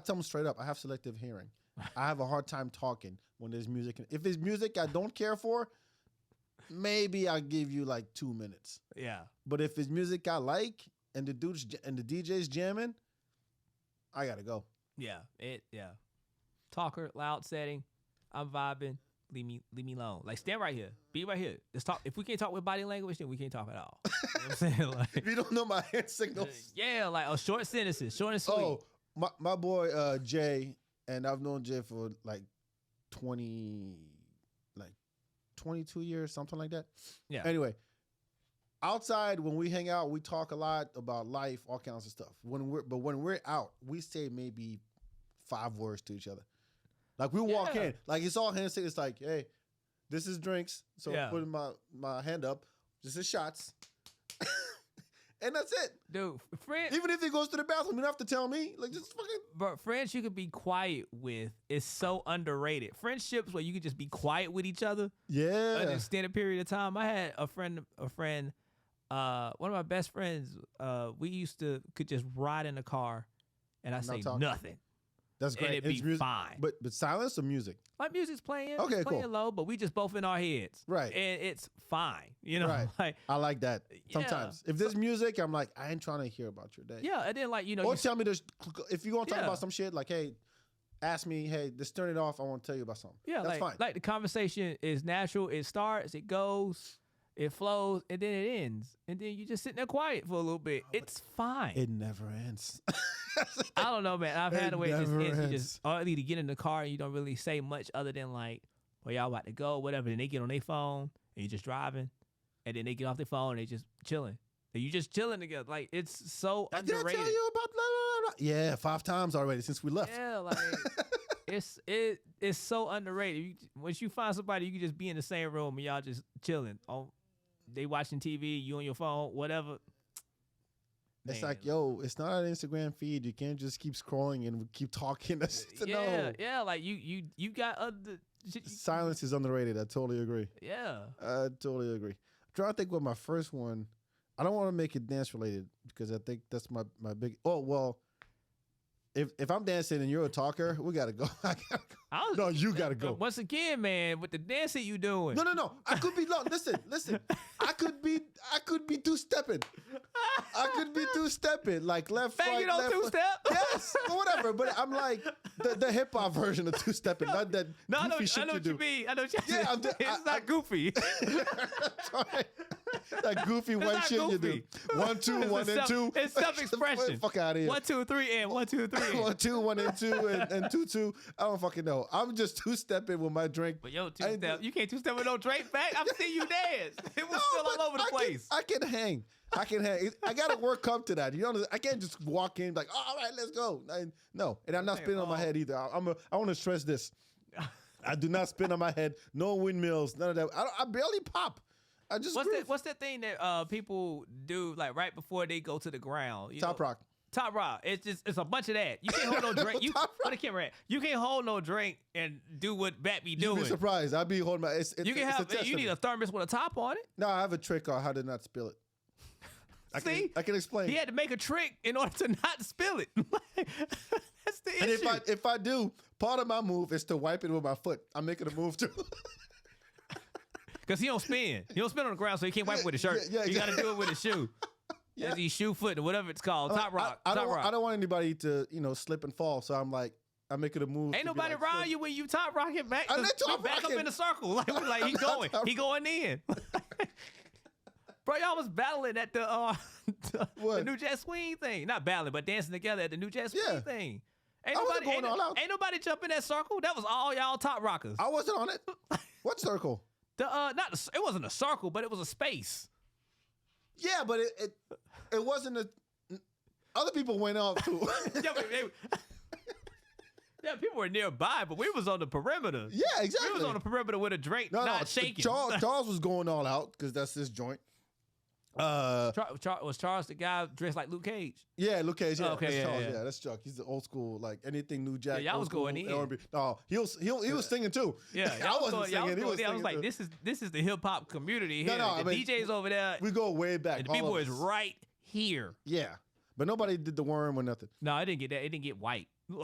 tell them straight up, I have selective hearing. I have a hard time talking when there's music. If it's music I don't care for, maybe I'll give you like 2 minutes. Yeah. But if it's music I like and the dudes and the DJ's jamming, I gotta go. Yeah. Talker, loud setting. I'm vibing. Leave me alone. Like, stand right here. Be right here. Let's talk. If we can't talk with body language, then we can't talk at all. You know what I'm saying? Like, If you don't know my hand signals. yeah, like short sentences, short and sweet. Oh, my boy Jay, and I've known Jay for like 22 years, something like that. Yeah. Anyway, outside when we hang out, we talk a lot about life, all kinds of stuff. When we're out, we say maybe 5 words to each other. Like we walk in, like it's all handshake. It's like, hey, this is drinks. So putting my hand up, this is shots. And that's it. Dude, friend. Even if he goes to the bathroom, you don't have to tell me. Like, just fucking. But friends you could be quiet with is so underrated. Friendships where you could just be quiet with each other. Yeah. An extended period of time. I had a friend, one of my best friends, we could just ride in the car and I say nothing. That's great. And it'd be music, fine. But silence or music? Like music's playing. Okay, it's playing cool. low, but we just both in our heads. Right. And it's fine. You know? Right. Like, I like that. Sometimes. If there's music, I'm like, I ain't trying to hear about your day. yeah, and then like, you know. Or tell me this. If you want to talk Yeah. about some shit, like, hey, ask me, hey, just turn it off. I want to tell you about something. Yeah, that's fine. Like the conversation is natural. It starts, it goes, it flows, and then it ends. And then you just sit there quiet for a little bit. It's fine. It never ends. I don't know, man. I've had a way it just never ends. You ends. just either get in the car and you don't really say much other than like, well, y'all about to go, whatever. Then they get on their phone and you're just driving. And then they get off their phone and they just chilling. And you just chilling together. Like, it's so Did I underrated. tell you about blah, blah, blah, blah? Yeah, 5 times already since we left. Yeah, like it's so underrated. Once you find somebody, you can just be in the same room and y'all just chilling. They watching TV, you on your phone, whatever. It's Man. like, yo, it's not an Instagram feed. You can't just keep scrolling and keep talking. That's just no. Yeah, like you got other shit. Silence is underrated. I totally agree. Yeah. I totally agree. I'm trying to think what my first one. I don't want to make it dance related because I think that's my big. Oh well, if I'm dancing and you're a talker, we gotta go. I gotta go. No, you gotta go. Once again, man, with the dancing you doing. No. I could be listen. I could be two-stepping. I could be two-stepping, like left, Man, right, you don't left. two-step? Yes, or whatever. But I'm like the hip hop version of two-stepping, not that No, goofy shit I know you what do. you mean. I know what you Yeah, mean. It's not goofy. Sorry. That goofy white not shit you do. goofy. 1, 2, It's 1 and 2. It's self-expression. Fuck out of here. 1, 2, 3, and 1, 2, 3. And. 1, 2, 1 and 2 and 2, 2. I don't fucking know. I'm just two-stepping with my drink. But yo, two-step. You can't two-step with no Drake back. I've seen you dance. It was still but all over the place. I can hang. I got to work up to that. You know, I can't just walk in like, oh, all right, let's go. No, and I'm not spinning on my head either. I want to stress this. I do not spin on my head. No windmills. None of that. I barely pop. I just What's that thing that people do like right before they go to the ground? Top rock. Top rock. It's a bunch of that. You can't hold no drink. You Top where the camera at? You can't hold no drink and do what Bat be You'd doing. be surprised. I'd be holding my. You can have. You need a thermos with a top on it. No, I have a trick on how to not spill it. See, I can explain. He had to make a trick in order to not spill it. That's the And issue. if I do, part of my move is to wipe it with my foot. I'm making a move too. Because he don't spin. He don't spin on the ground, so he can't wipe it with his shirt. Yeah, You got to do it with his shoe. Yeah. As he shoe foot or whatever it's called. Top rock. I top rock. don't want anybody to slip and fall. So I'm making a move. Ain't nobody like, around you when you top rocking back. I'm not top back up rocking. in the circle. Like he going. He going in. Bro, y'all was battling at the New Jack Swing thing. Not battling, but dancing together at the New Jack Swing thing. Going all out. Ain't nobody jump in that circle. That was all y'all top rockers. I wasn't on it. What circle? It wasn't a circle, but it was a space. Yeah, but it wasn't a. Other people went up too. Yeah, people were nearby, but we was on the perimeter. Yeah, exactly. We was on the perimeter with a drink, not shaking. Charles was going all out because that's his joint. Was Charles the guy dressed like Luke Cage? Yeah, Luke Cage. Yeah, okay, that's yeah, Charles. yeah. Yeah, that's Chuck. He's the old school, like anything New Jack. Yeah, y'all was going in. R&B. No, he was singing too. Yeah, I wasn't singing. He was singing I was like, too. this is the hip hop community here. No, the DJ's over there. We go way back. And the people is right here. Yeah, but nobody did the worm or nothing. No, I didn't get that. It didn't get white. You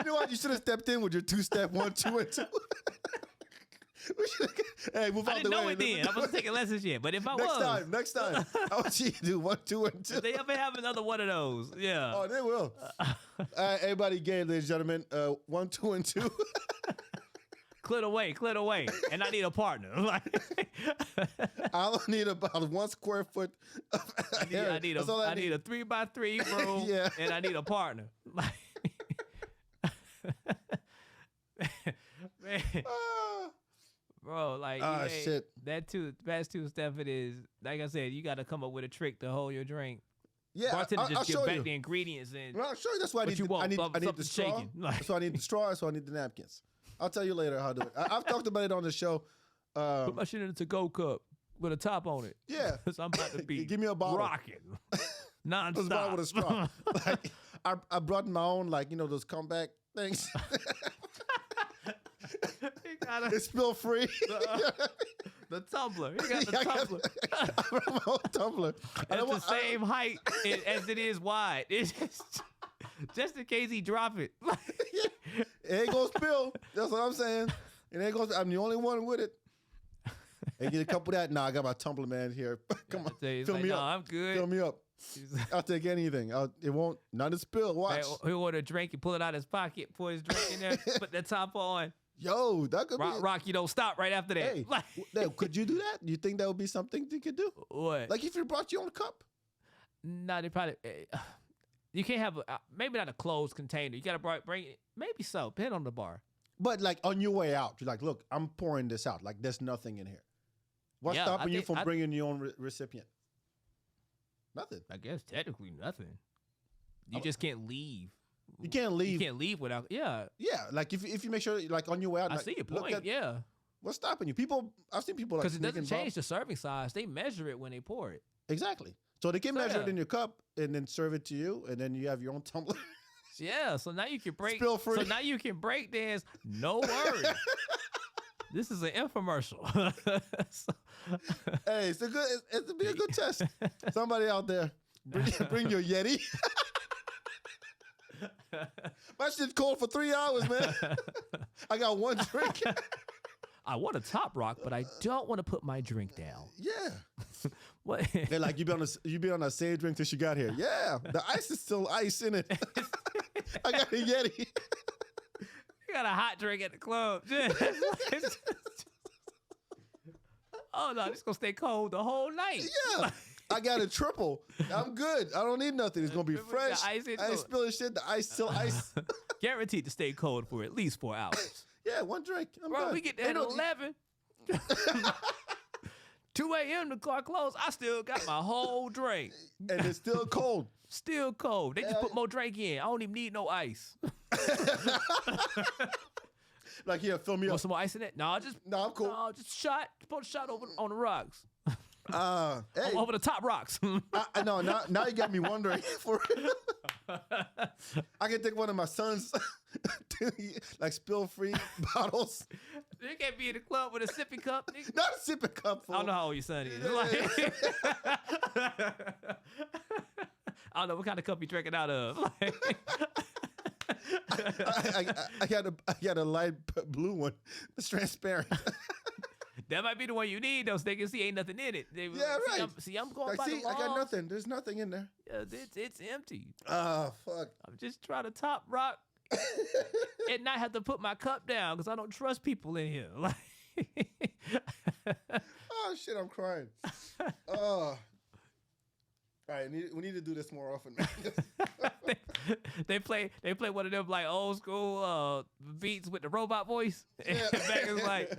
know what? You should have stepped in with your 2-step 1, 2, and 2. Hey, move out the way. I didn't know it then. I wasn't taking lessons yet. But if I next time, I want you to do 1, 2, and 2. If they ever have another one of those, yeah. Oh, they will. Everybody, Gabe, ladies and gentlemen, 1, 2, and 2. Clear the way, and I need a partner. I don't need about 1 square foot. I need a 3x3 room, Yeah. and I need a partner. Man. Bro, like shit. That two-step it is. Like I said, you got to come up with a trick to hold your drink. Yeah, bartender I'll just show give back you. the ingredients and. Well, I'll show you. That's why I need the straw. shaking. That's why I need the straw. That's why I need the napkins. I'll tell you later how to do it. I've talked about it on the show. Put my shit in a to-go cup with a top on it. Yeah, because I'm about to be give me a bottle. rocking nonstop. This bottle with a straw. Like, I brought my own, like those comeback things. It's spill free. The tumbler. You got the tumbler. I brought my own tumbler. It's the same height as it is wide. It's just in case he drop it. It ain't gonna spill. That's what I'm saying. It ain't gonna. I'm the only one with it. Hey, get a couple of that. Nah, I got my tumbler man here. Come on, fill me up. I'm good. Fill me up. I'll take anything. It won't. Not a spill. Watch. He order a drink. He pull it out of his pocket. Pour his drink in there. Put the top on. Yo, that could be. Rock, you don't stop right after that. Hey, could you do that? You think that would be something you could do? What? Like if you brought your own cup? No, they probably. You can't have maybe not a closed container. You gotta bring it. Maybe so. Depend on the bar. But like on your way out, you're like, look, I'm pouring this out. Like there's nothing in here. What's stopping you from bringing your own recipient? Nothing. I guess technically nothing. You just can't leave. You can't leave. You can't leave without. Yeah. Yeah. Like if you make sure, like on your way out, I like, see your point. Yeah. What's stopping you? I've seen people like because it doesn't change the serving size. They measure it when they pour it. Exactly. So they can measure it in your cup and then serve it to you, and then you have your own tumbler. Yeah. So now you can break. Spill free. So now you can break dance. No worries. This is an infomercial. Hey, it's it'll be a good test. Somebody out there, bring your Yeti. My shit's cold for 3 hours, man. I got one drink. I want a top rock, but I don't want to put my drink down. Yeah. What? They're like, you be on that same drink till she got here. Yeah, the ice is still ice in it. I got a Yeti. You got a hot drink at the club. Oh no, it's gonna stay cold the whole night. Yeah. I got a triple. I'm good. I don't need nothing. It's gonna be fresh. I ain't spilling shit. The ice still ice. Guaranteed to stay cold for at least 4 hours. Yeah, one drink. I'm Bro, done. we get there at 11. 2 a.m. the car closed. I still got my whole drink. And it's still cold. Still cold. They just put more drink in. I don't even need no ice. Like, here, fill me Want up. some more ice in it? No, I'm cool. No, just shot. Put a shot over on the rocks. Hey. Over the top rocks. I know. Now you got me wondering. For real. I can take one of my son's like spill-free bottles. You can't be in the club with a sippy cup. Nigga. Not a sipping cup. I don't know how old your son is. Like, I don't know what kind of cup you drinking out of. Like, I got a light blue one. It's transparent. that might be the one you need, though, so they can see ain't nothing in it. Yeah, right. I'm going Like, by see, the laws. I got nothing. There's nothing in there. Yeah, it's empty. Oh, fuck. I'm just trying to top rock and not have to put my cup down because I don't trust people in here. Like, Oh, shit, I'm crying. Oh. All right, we need to do this more often, man. they play one of them like old school beats with the robot voice. And back is like,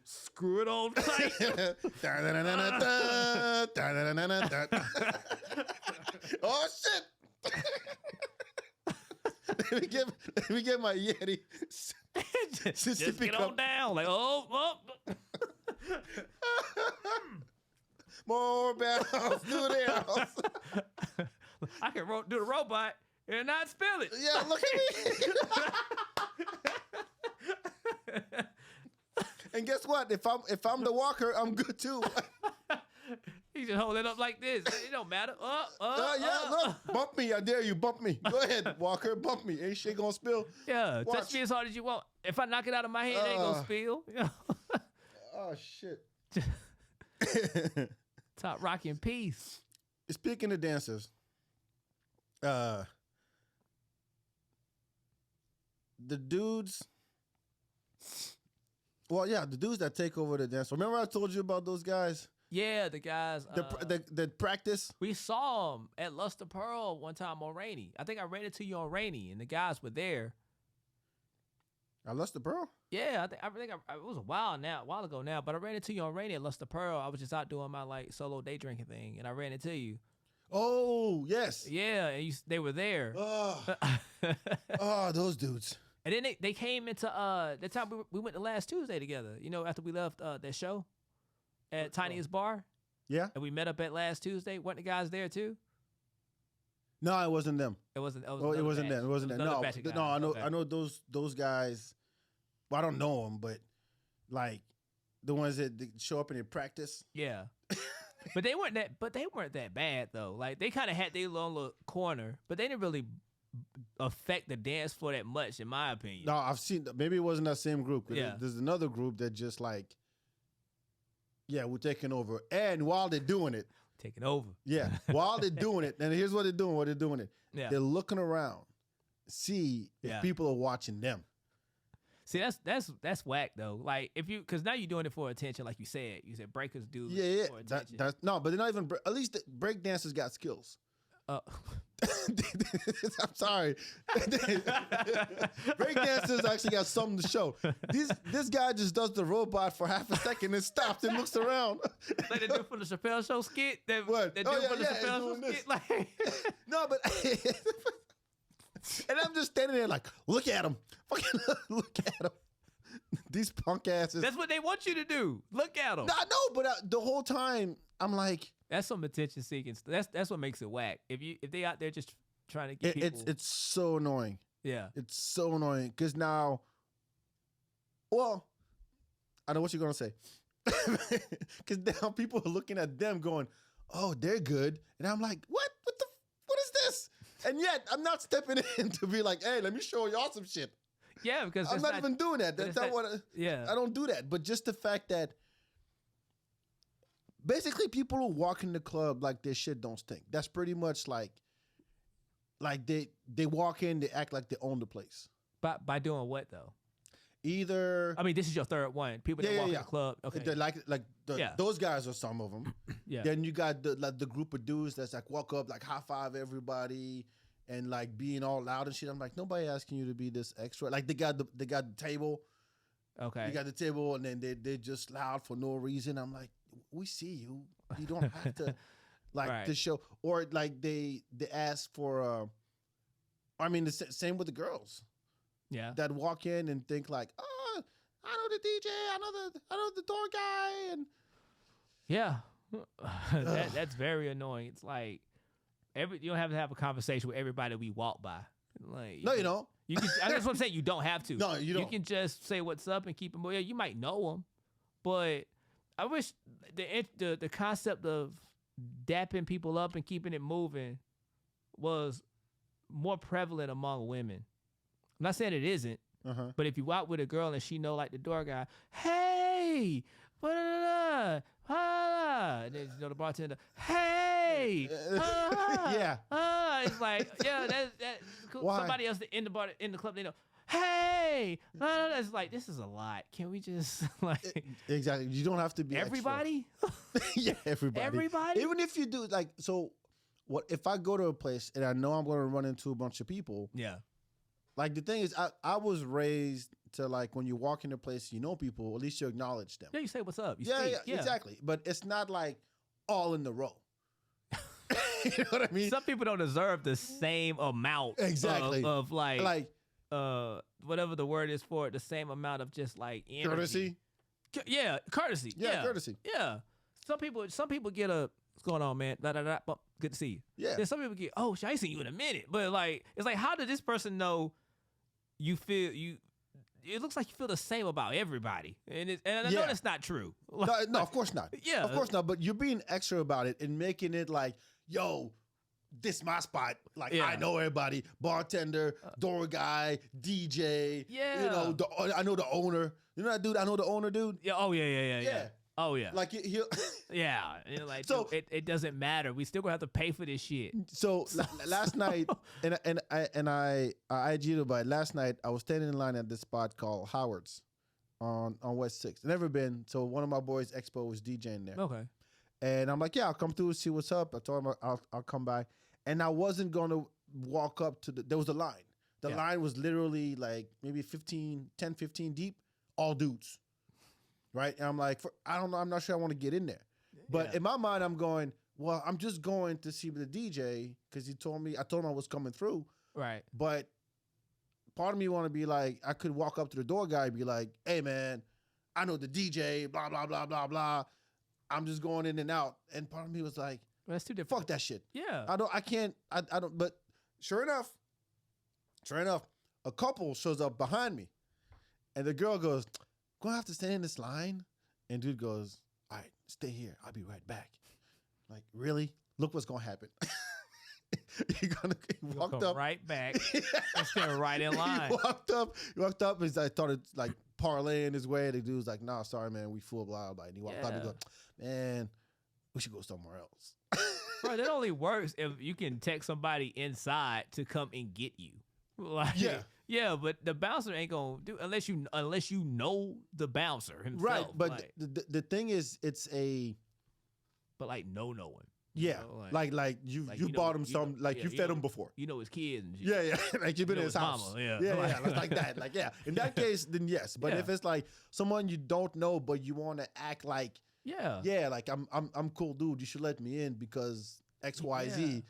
screw it on tight. Oh shit! let me get my Yeti. just get on down. Like, more barrels, do the house. I can do the robot and not spill it. Yeah, look at me. And guess what? If I'm the walker, I'm good too. He just hold it up like this. It don't matter. Look, bump me. I dare you, bump me. Go ahead, walker, bump me. Ain't shit gonna spill. Yeah, Watch. touch me as hard as you want. If I knock it out of my hand, it ain't gonna spill. Oh shit. Top Rocky in peace. Speaking of dancers, the dudes. Well, yeah, the dudes that take over the dance. Remember I told you about those guys? Yeah, the guys. The practice. We saw them at Luster Pearl one time on Rainy. I think I ran into you on Rainy, and the guys were there. I lost the pearl. Yeah, I think it was a while ago now, but I ran into you on Rainy at Luster Pearl. I was just out doing my like solo day drinking thing, and I ran into you. Oh yes. Yeah, and they were there. Oh, those dudes. And then they came into the time we went to last Tuesday together. You know, after we left that show at Tiniest Bar. Yeah. And we met up at last Tuesday. Weren't the guys there too? No, it wasn't them. It wasn't. It wasn't them. It wasn't them. No, I know. Okay. I know those guys. Well, I don't know them, but like the ones that show up in their practice. Yeah. But they weren't that bad though. Like they kind of had their little corner, but they didn't really affect the dance floor that much, in my opinion. No, I've seen. Maybe it wasn't that same group. Yeah. There's another group that just like, yeah, we're taking over. And while they're doing it, taking over. Yeah, while they're doing it, and here's what they're doing. While they're doing it, yeah. They're looking around, see if people are watching them. See, that's whack though. Like because now you're doing it for attention, like you said. You said breakers do. Yeah. For attention. No, but they're not even. At least the break dancers got skills. I'm sorry. Break dancers actually got something to show. This guy just does the robot for half a second and stops and looks around. Like they do for the Chappelle Show skit. They do for the Chappelle Show skit. Like no, but and I'm just standing there like, look at him. Fucking look at him. These punk asses. That's what they want you to do. Look at them. No, but the whole time I'm like, that's some attention seeking. That's what makes it whack. If they out there just trying to get people, it's so annoying. Yeah, it's so annoying because now, well, I know what you're gonna say, because now people are looking at them going, "Oh, they're good," and I'm like, "What? What is this?" And yet I'm not stepping in to be like, "Hey, let me show y'all some shit." Yeah, because I'm not even doing that. That's not what. I don't do that. But just the fact that. Basically, people who walk in the club like their shit don't stink. That's pretty much like they walk in, they act like they own the place. By doing what though? Either I mean, this is your third one. People that walk in the club. Okay, those guys are some of them. Yeah. Then you got the group of dudes that's like walk up, like high five everybody, and like being all loud and shit. I'm like, nobody asking you to be this extra. Like they got the table. Okay. You got the table, and then they're just loud for no reason. I'm like, we see you. You don't have to like to show, or like they ask for. I mean, the same with the girls. Yeah. That walk in and think like, oh, I know the DJ, I know the door guy, and yeah, that's very annoying. It's like you don't have to have a conversation with everybody we walk by. Like, No, you don't. You can. That's what I'm saying. You don't have to. No, you don't. You can just say what's up and keep them. Yeah, you might know them, but I wish the concept of dapping people up and keeping it moving was more prevalent among women. I'm not saying it isn't, but if you out with a girl and she know like the door guy, hey, and then you know the bartender, hey, yeah, it's like that's cool. Why? Somebody else in the club, they know, hey, it's like this is a lot. Can we just like exactly? You don't have to be everybody. Yeah, everybody. Everybody. Even if you do like so. What if I go to a place and I know I'm going to run into a bunch of people? Yeah. Like the thing is, I was raised to like when you walk into a place, you know people, at least you acknowledge them. Yeah, you say what's up. You yeah, speak. yeah, exactly. But it's not like all in the row. You know what I mean? Some people don't deserve the same amount exactly of like whatever the word is for it, the same amount of just like energy. Courtesy. Yeah, courtesy. Yeah, courtesy. Yeah. Some people get a what's going on, man? Good to see you. Yeah. Then some people get, oh, I ain't seen you in a minute. But like, it's like, how did this person know you feel you? It looks like you feel the same about everybody, and I know that's not true. Like, no, of course not. Yeah, of course not. But you're being extra about it and making it like, yo, this my spot. Like I know everybody, bartender, door guy, DJ. Yeah. You know, I know the owner. You know that dude? I know the owner, dude. Yeah. Oh yeah. Oh yeah. Like he'll. Yeah. You know, like so dude, it doesn't matter. We still gonna have to pay for this shit. So last night, I IG'd about it. Last night I was standing in line at this spot called Howard's on West 6th. Never been. So one of my boys, Expo, was DJing there. Okay. And I'm like, yeah, I'll come through and see what's up. I told him I'll come by. And I wasn't gonna walk up to there was a line. The line was literally like maybe 10, 15 deep, all dudes. Right? And I'm like, I don't know, I'm not sure I want to get in there. But in my mind, I'm going, well, I'm just going to see the DJ because I told him I was coming through. Right. But part of me want to be like, I could walk up to the door guy and be like, hey, man, I know the DJ, blah, blah, blah, blah, blah. I'm just going in and out. And part of me was like, well, that's too different. Fuck that shit. Yeah. I don't, but sure enough, a couple shows up behind me. And the girl goes, gonna have to stand in this line? And dude goes, all right, stay here. I'll be right back. Like, really? Look what's gonna happen. He walked up right back and stand right in line. He walked up and I started like parlaying his way. The dude was like, nah, sorry, man, we full blah blah. And he walked up and go, man, we should go somewhere else. Bro, that only works if you can text somebody inside to come and get you. Like, yeah, but the bouncer ain't gonna do unless you know the bouncer himself. Right, but like, the thing is, it's a. But like no one. Yeah, you know, like you bought him some, like you fed him before. You know his kids and shit. Yeah, like you've been in his house. Mama, yeah, like that. Like in that case, then yes. But if it's like someone you don't know, but you want to act like like I'm cool, dude. You should let me in because X Y Z.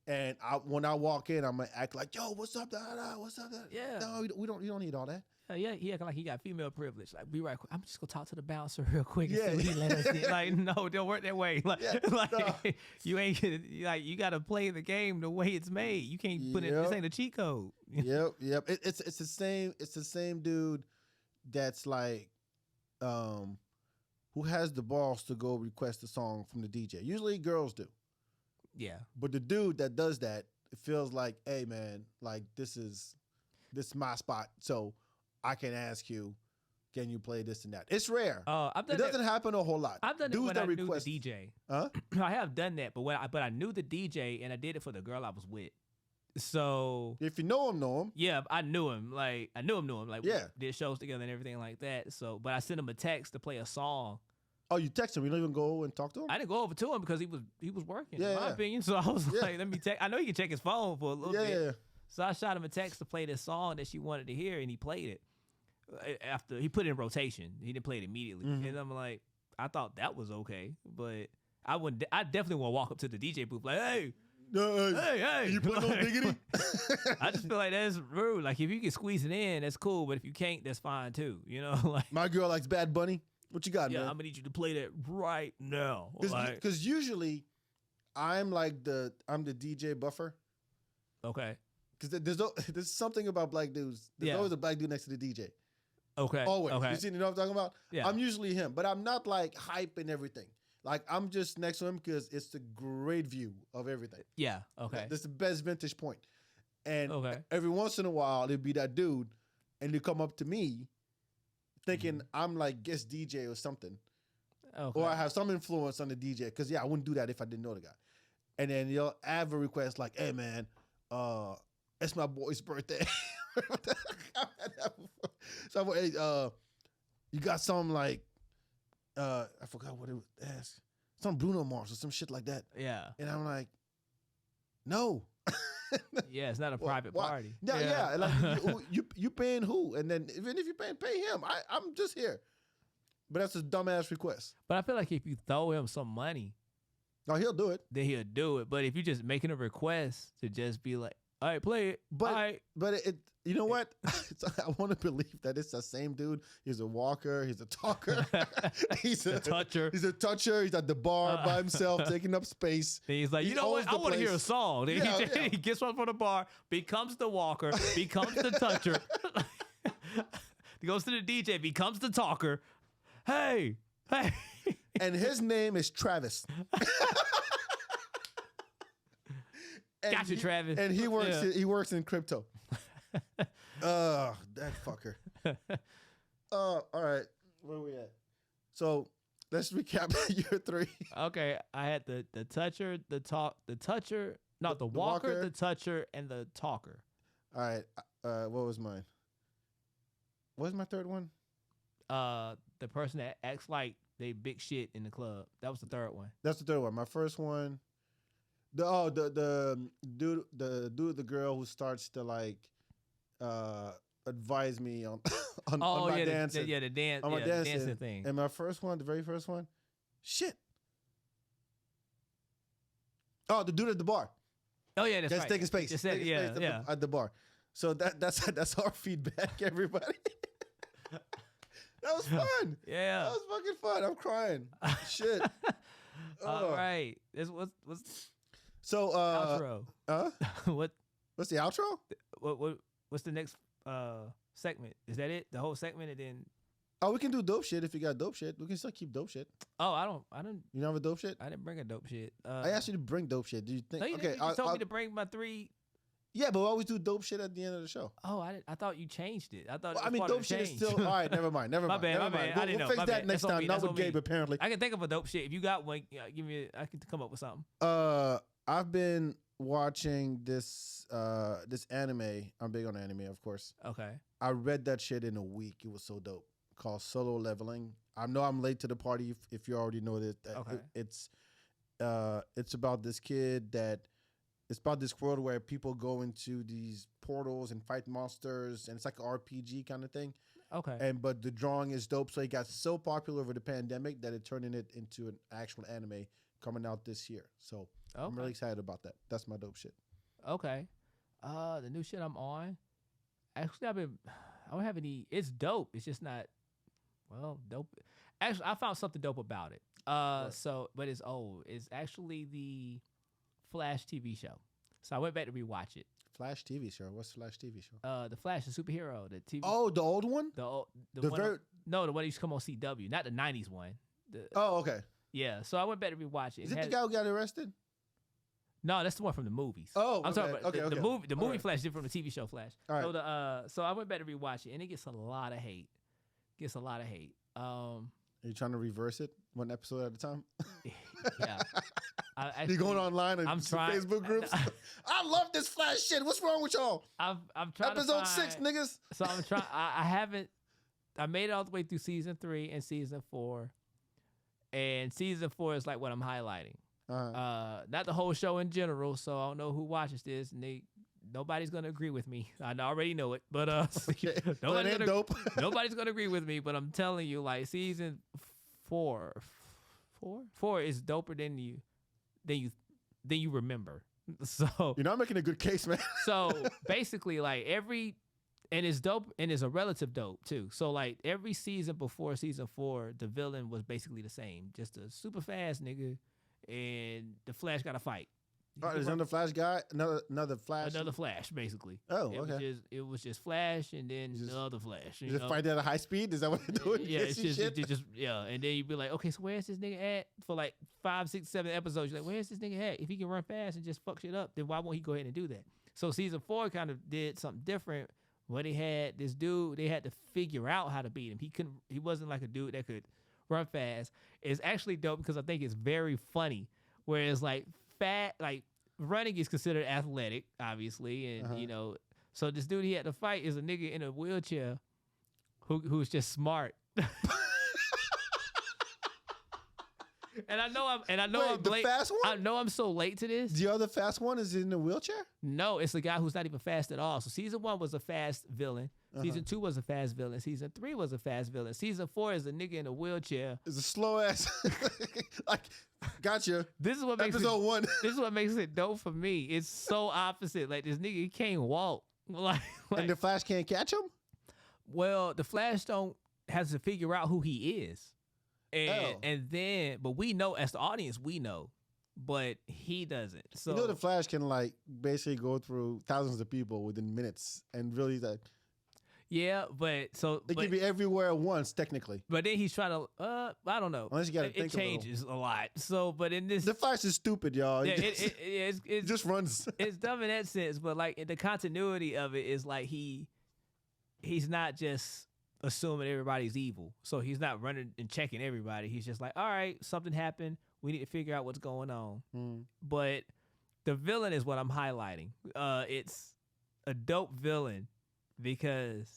And when I walk in, I'm gonna act like, yo, what's up, what's up, Yeah. No, we don't need all that. Yeah, he acting like he got female privilege. Like, be right quick. I'm just gonna talk to the bouncer real quick. Yeah. And see what he let us in. Like, no, don't work that way. Like, no. You ain't like you gotta play the game the way it's made. You can't put it. This ain't a cheat code. Yep. It's the same. It's the same dude that's like, who has the balls to go request a song from the DJ. Usually girls do. Yeah. But the dude that does that, it feels like, hey man, like this is my spot, so I can ask you, can you play this and that? It's rare. I've done it doesn't happen a whole lot. I've done Dudes it when I request, knew the DJ. Huh? I have done that, but I knew the DJ and I did it for the girl I was with. So if you know him. Yeah, I knew him. Like I knew him. Like yeah, we did shows together and everything like that. So, but I sent him a text to play a song. Oh, you text him? You don't even go and talk to him? I didn't go over to him because he was working. In my Yeah. opinion. So I was like, let me text. I know he can check his phone for a little bit. Yeah. So I shot him a text to play this song that she wanted to hear, and he played it. After he put it in rotation, he didn't play it immediately, and I'm like, I thought that was okay, but I definitely want to walk up to the DJ booth like, hey, you put no diggity? I just feel like that's rude. Like if you can squeeze it in, that's cool, but if you can't, that's fine too. You know, like my girl likes Bad Bunny. What you got, man? I'm gonna need you to play that right now. Because usually, I'm the DJ buffer. Okay. because there's something about black dudes. There's always a black dude next to the DJ. Okay. Always. Okay. You know what I'm talking about? Yeah. I'm usually him, but I'm not like hype and everything. Like I'm just next to him because it's a great view of everything. Yeah. Okay. That's the best vantage point. And Okay. every once in a while, it'd be that dude, and they come up to me, thinking I'm like guest DJ or something, or I have some influence on the DJ. Because I wouldn't do that if I didn't know the guy. And then you'll have a request like, "Hey man, it's my boy's birthday." I've had that before. So I'm like, hey, you got some like, I forgot what it was. Some Bruno Mars or some shit like that. Yeah. And I'm like, no. Yeah, it's not a private party. Yeah. Like you paying who? And then even if you pay him. I'm just here. But that's a dumbass request. But I feel like if you throw him some money, oh, he'll do it. then he'll do it. But if you're just making a request to just be like, all right, play it. But it you know what? I want to believe that it's the same dude. He's a walker. He's a talker. He's a toucher. He's a toucher. He's at the bar by himself, taking up space. And he's like, you know what? I want to hear a song. Then he gets one from the bar, becomes the walker, becomes the toucher. He goes to the DJ, becomes the talker. Hey. And his name is Travis. Got you, Travis. And he works in crypto. That fucker. All right. Where we at? So let's recap year 3. Okay, I had the toucher, the walker, the toucher, and the talker. All right. What was mine? What was my third one? The person that acts like they big shit in the club. That was the third one. That's the third one. My first one. The dude, the girl who starts to like advise me on my dancing. The dance, on my dancing thing. And my first one, the very first one, shit. Oh, the dude at the bar. Oh yeah, that's right. Taking space. Just said, space at the bar. So that's our feedback, everybody. That was fun. Yeah, that was fucking fun. I'm crying. Shit. All right. What's so outro? What's the outro? What's the next segment? Is that it? The whole segment, and then we can do dope shit if you got dope shit. We can still keep dope shit. Oh, I don't. You don't have a dope shit? I didn't bring a dope shit. I asked you to bring dope shit. Do you think? No, you okay, you told me to bring my 3. Yeah, but we always do dope shit at the end of the show. Oh, I thought you changed it. I thought. Well, dope shit is still all right. Never mind. My bad. We'll fix that next time. Not with Gabe, apparently. I can think of a dope shit. If you got one, give me. I can come up with something. I've been watching this anime. I'm big on anime, of course. Okay. I read that shit in a week. It was so dope. Called Solo Leveling. I know I'm late to the party if you already know this. Okay. It's about this kid that. It's about this world where people go into these portals and fight monsters, and it's like an RPG kind of thing. Okay. But the drawing is dope, so it got so popular over the pandemic that it turned it into an actual anime coming out this year. So I'm really excited about that. That's my dope shit. Okay. The new shit I'm on. Actually, I don't have any. It's dope. It's just not. Well, dope. Actually, I found something dope about it. But it's old. It's actually the Flash TV show. So I went back to rewatch it. Flash TV show? What's Flash TV show? The Flash, the superhero, the TV. Oh, the old one? The one the one that used to come on CW, not the 90s one. Okay. Yeah, so I went back to rewatch it. Is it the guy who got arrested? No, that's the one from the movies. Oh, I'm talking about the movie. The movie right. Flash is different from the TV show Flash. All right. So I went back to rewatch it, and it gets a lot of hate. Are you trying to reverse it one episode at a time? Yeah. You going online and I'm trying, Facebook groups? I love this Flash shit. What's wrong with y'all? I'm trying Episode to find, 6, niggas. So I'm trying. I haven't. I made it all the way through season 3 and season 4, and season 4 is like what I'm highlighting. Not the whole show in general. So I don't know who watches this, and nobody's gonna agree with me. I already know it, but okay. Nobody's gonna agree with me. But I'm telling you, like season 4 is doper than you remember. So you're not making a good case, man. So basically, like and it's dope, and it's a relative dope too. So like every season before season 4, the villain was basically the same, just a super fast nigga, and the Flash got to fight. there's another Flash guy. Another Flash. Another Flash, basically. Oh, It was okay. it was just Flash, and then Just- the other Flash. You just fight at a high speed. Is that what they're doing? Yeah, it's Kissing shit? yeah. And then you'd be like, okay, so where's this nigga at for like 5, 6, 7 episodes? You're like, where's this nigga at? If he can run fast and just fuck shit up, then why won't he go ahead and do that? So season 4 kind of did something different. Where they had this dude, they had to figure out how to beat him. He wasn't like a dude that could run fast. It's actually dope because I think it's very funny. Whereas like running is considered athletic, obviously, and so this dude he had to fight is a nigga in a wheelchair who's just smart. And I know I'm the late. fast one? I know I'm so late to this. The other fast one is in a wheelchair? No, it's the guy who's not even fast at all. So season 1 was a fast villain. Season 2 was a fast villain. Season 3 was a fast villain. Season 4 is a nigga in a wheelchair. It's a slow ass. Like, gotcha. This is what makes Episode 1. This is what makes it dope for me. It's so opposite. Like this nigga he can't walk. Like And the Flash can't catch him? well, the Flash don't has to figure out who he is. And then but we know as the audience we know, but he doesn't. So the Flash can like basically go through thousands of people within minutes and really like yeah, but it can be everywhere at once technically. But then he's trying to I don't know. Unless you gotta it think changes a lot. So but in this The Flash is stupid, y'all. yeah, It it's just runs. it's dumb in that sense, but like the continuity of it is like he's not just assuming everybody's evil. So he's not running and checking everybody. He's just like, all right, something happened. We need to figure out what's going on. But the villain is what I'm highlighting. It's a dope villain because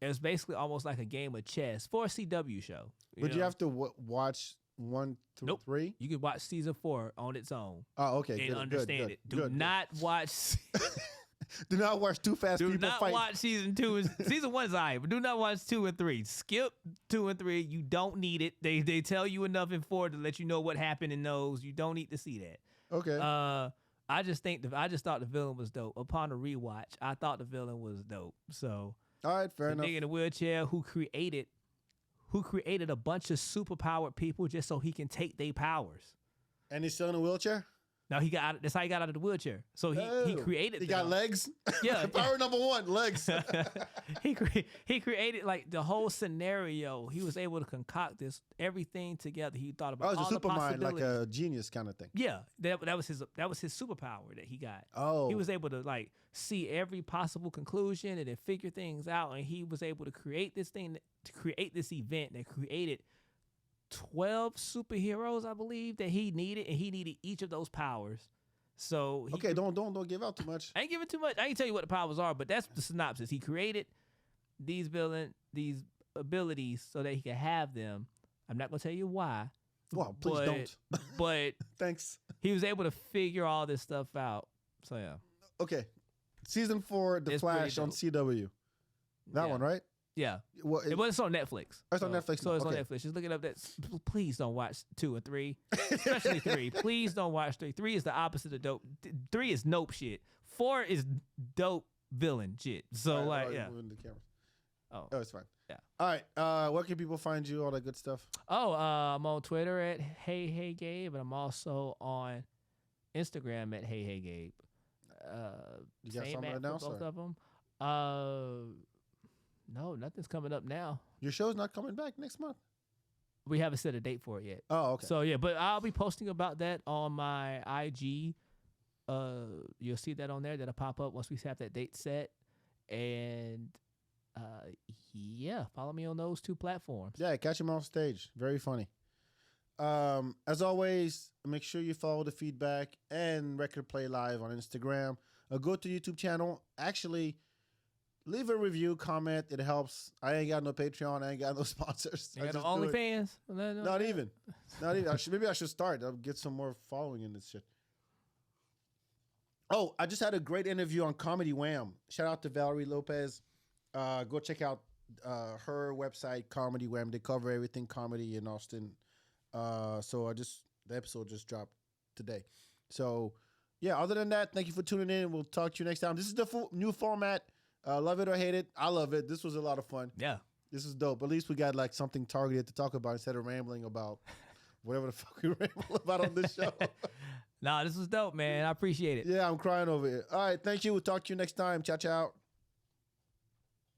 it's basically almost like a game of chess for a CW show. But you have to watch 1 through Nope. 3? You can watch season 4 on its own Oh, okay. and Good, understand good, it. good, Do good. not watch. Do not watch too fast Do people not fight. watch season 2. Season 1 is alright, but do not watch 2 and 3. Skip 2 and 3. You don't need it. They tell you enough in 4 to let you know what happened in those. You don't need to see that. Okay. I just thought the villain was dope. Upon a rewatch, I thought the villain was dope. So All right, fair the enough. nigga in the wheelchair who created a bunch of superpowered people just so he can take their powers. And he's still in a wheelchair? Now that's how he got out of the wheelchair. So he created. He got them. legs? Yeah. Power number 1, legs. he created like the whole scenario. He was able to concoct everything together. He thought about Oh, it's all a the Superman, possibilities. like a genius kind of thing. Yeah, that was his superpower that he got. Oh. He was able to like see every possible conclusion and then figure things out, and he was able to create this event that created 12 superheroes, I believe, that he needed, and he needed each of those powers. So Okay, don't give out too much. I ain't giving too much. I ain't tell you what the powers are, but that's the synopsis. He created these abilities so that he could have them. I'm not gonna tell you why. Well, please don't. But Thanks. he was able to figure all this stuff out. So yeah. Okay. Season 4, The It's Flash pretty on dope. CW. That Yeah. one, right? Yeah. Well, It was on Netflix. It's on Netflix So now. it's on Okay. Netflix. Just look it up. Please don't watch 2 and 3, especially 3. Please don't watch 3. 3 is the opposite of dope. 3 is nope shit. 4 is dope villain shit. So All right, like yeah. moving the camera. Oh. Oh, it's fine. Yeah. All right. Where can people find you? All that good stuff. Oh, I'm on Twitter at Hey Gabe, and I'm also on Instagram at Hey Gabe. You got Same something at right now, for both sir? of them. No, nothing's coming up now. Your show's not coming back next month. We haven't set a date for it yet. Oh, okay. So yeah, but I'll be posting about that on my IG. You'll see that on there. That'll pop up once we have that date set. And yeah, follow me on those 2 platforms. Yeah, catch him on stage. Very funny. As always, make sure you follow the feedback and Record Play Live on Instagram. Go to the YouTube channel. Actually, leave a review, comment. It helps. I ain't got no Patreon. I ain't got no sponsors. You I got no just do it. OnlyFans? Not even. Maybe I should start. I'll get some more following in this shit. Oh, I just had a great interview on Comedy Wham. Shout out to Valerie Lopez. Go check out her website, Comedy Wham. They cover everything comedy in Austin. So the episode just dropped today. So yeah, other than that, thank you for tuning in. We'll talk to you next time. This is the new format. Love it or hate it. I love it. This was a lot of fun. Yeah. This is dope. At least we got like something targeted to talk about instead of rambling about whatever the fuck we ramble about on this show. Nah, this was dope, man. I appreciate it. Yeah, I'm crying over it. All right, thank you. We'll talk to you next time. Ciao, ciao.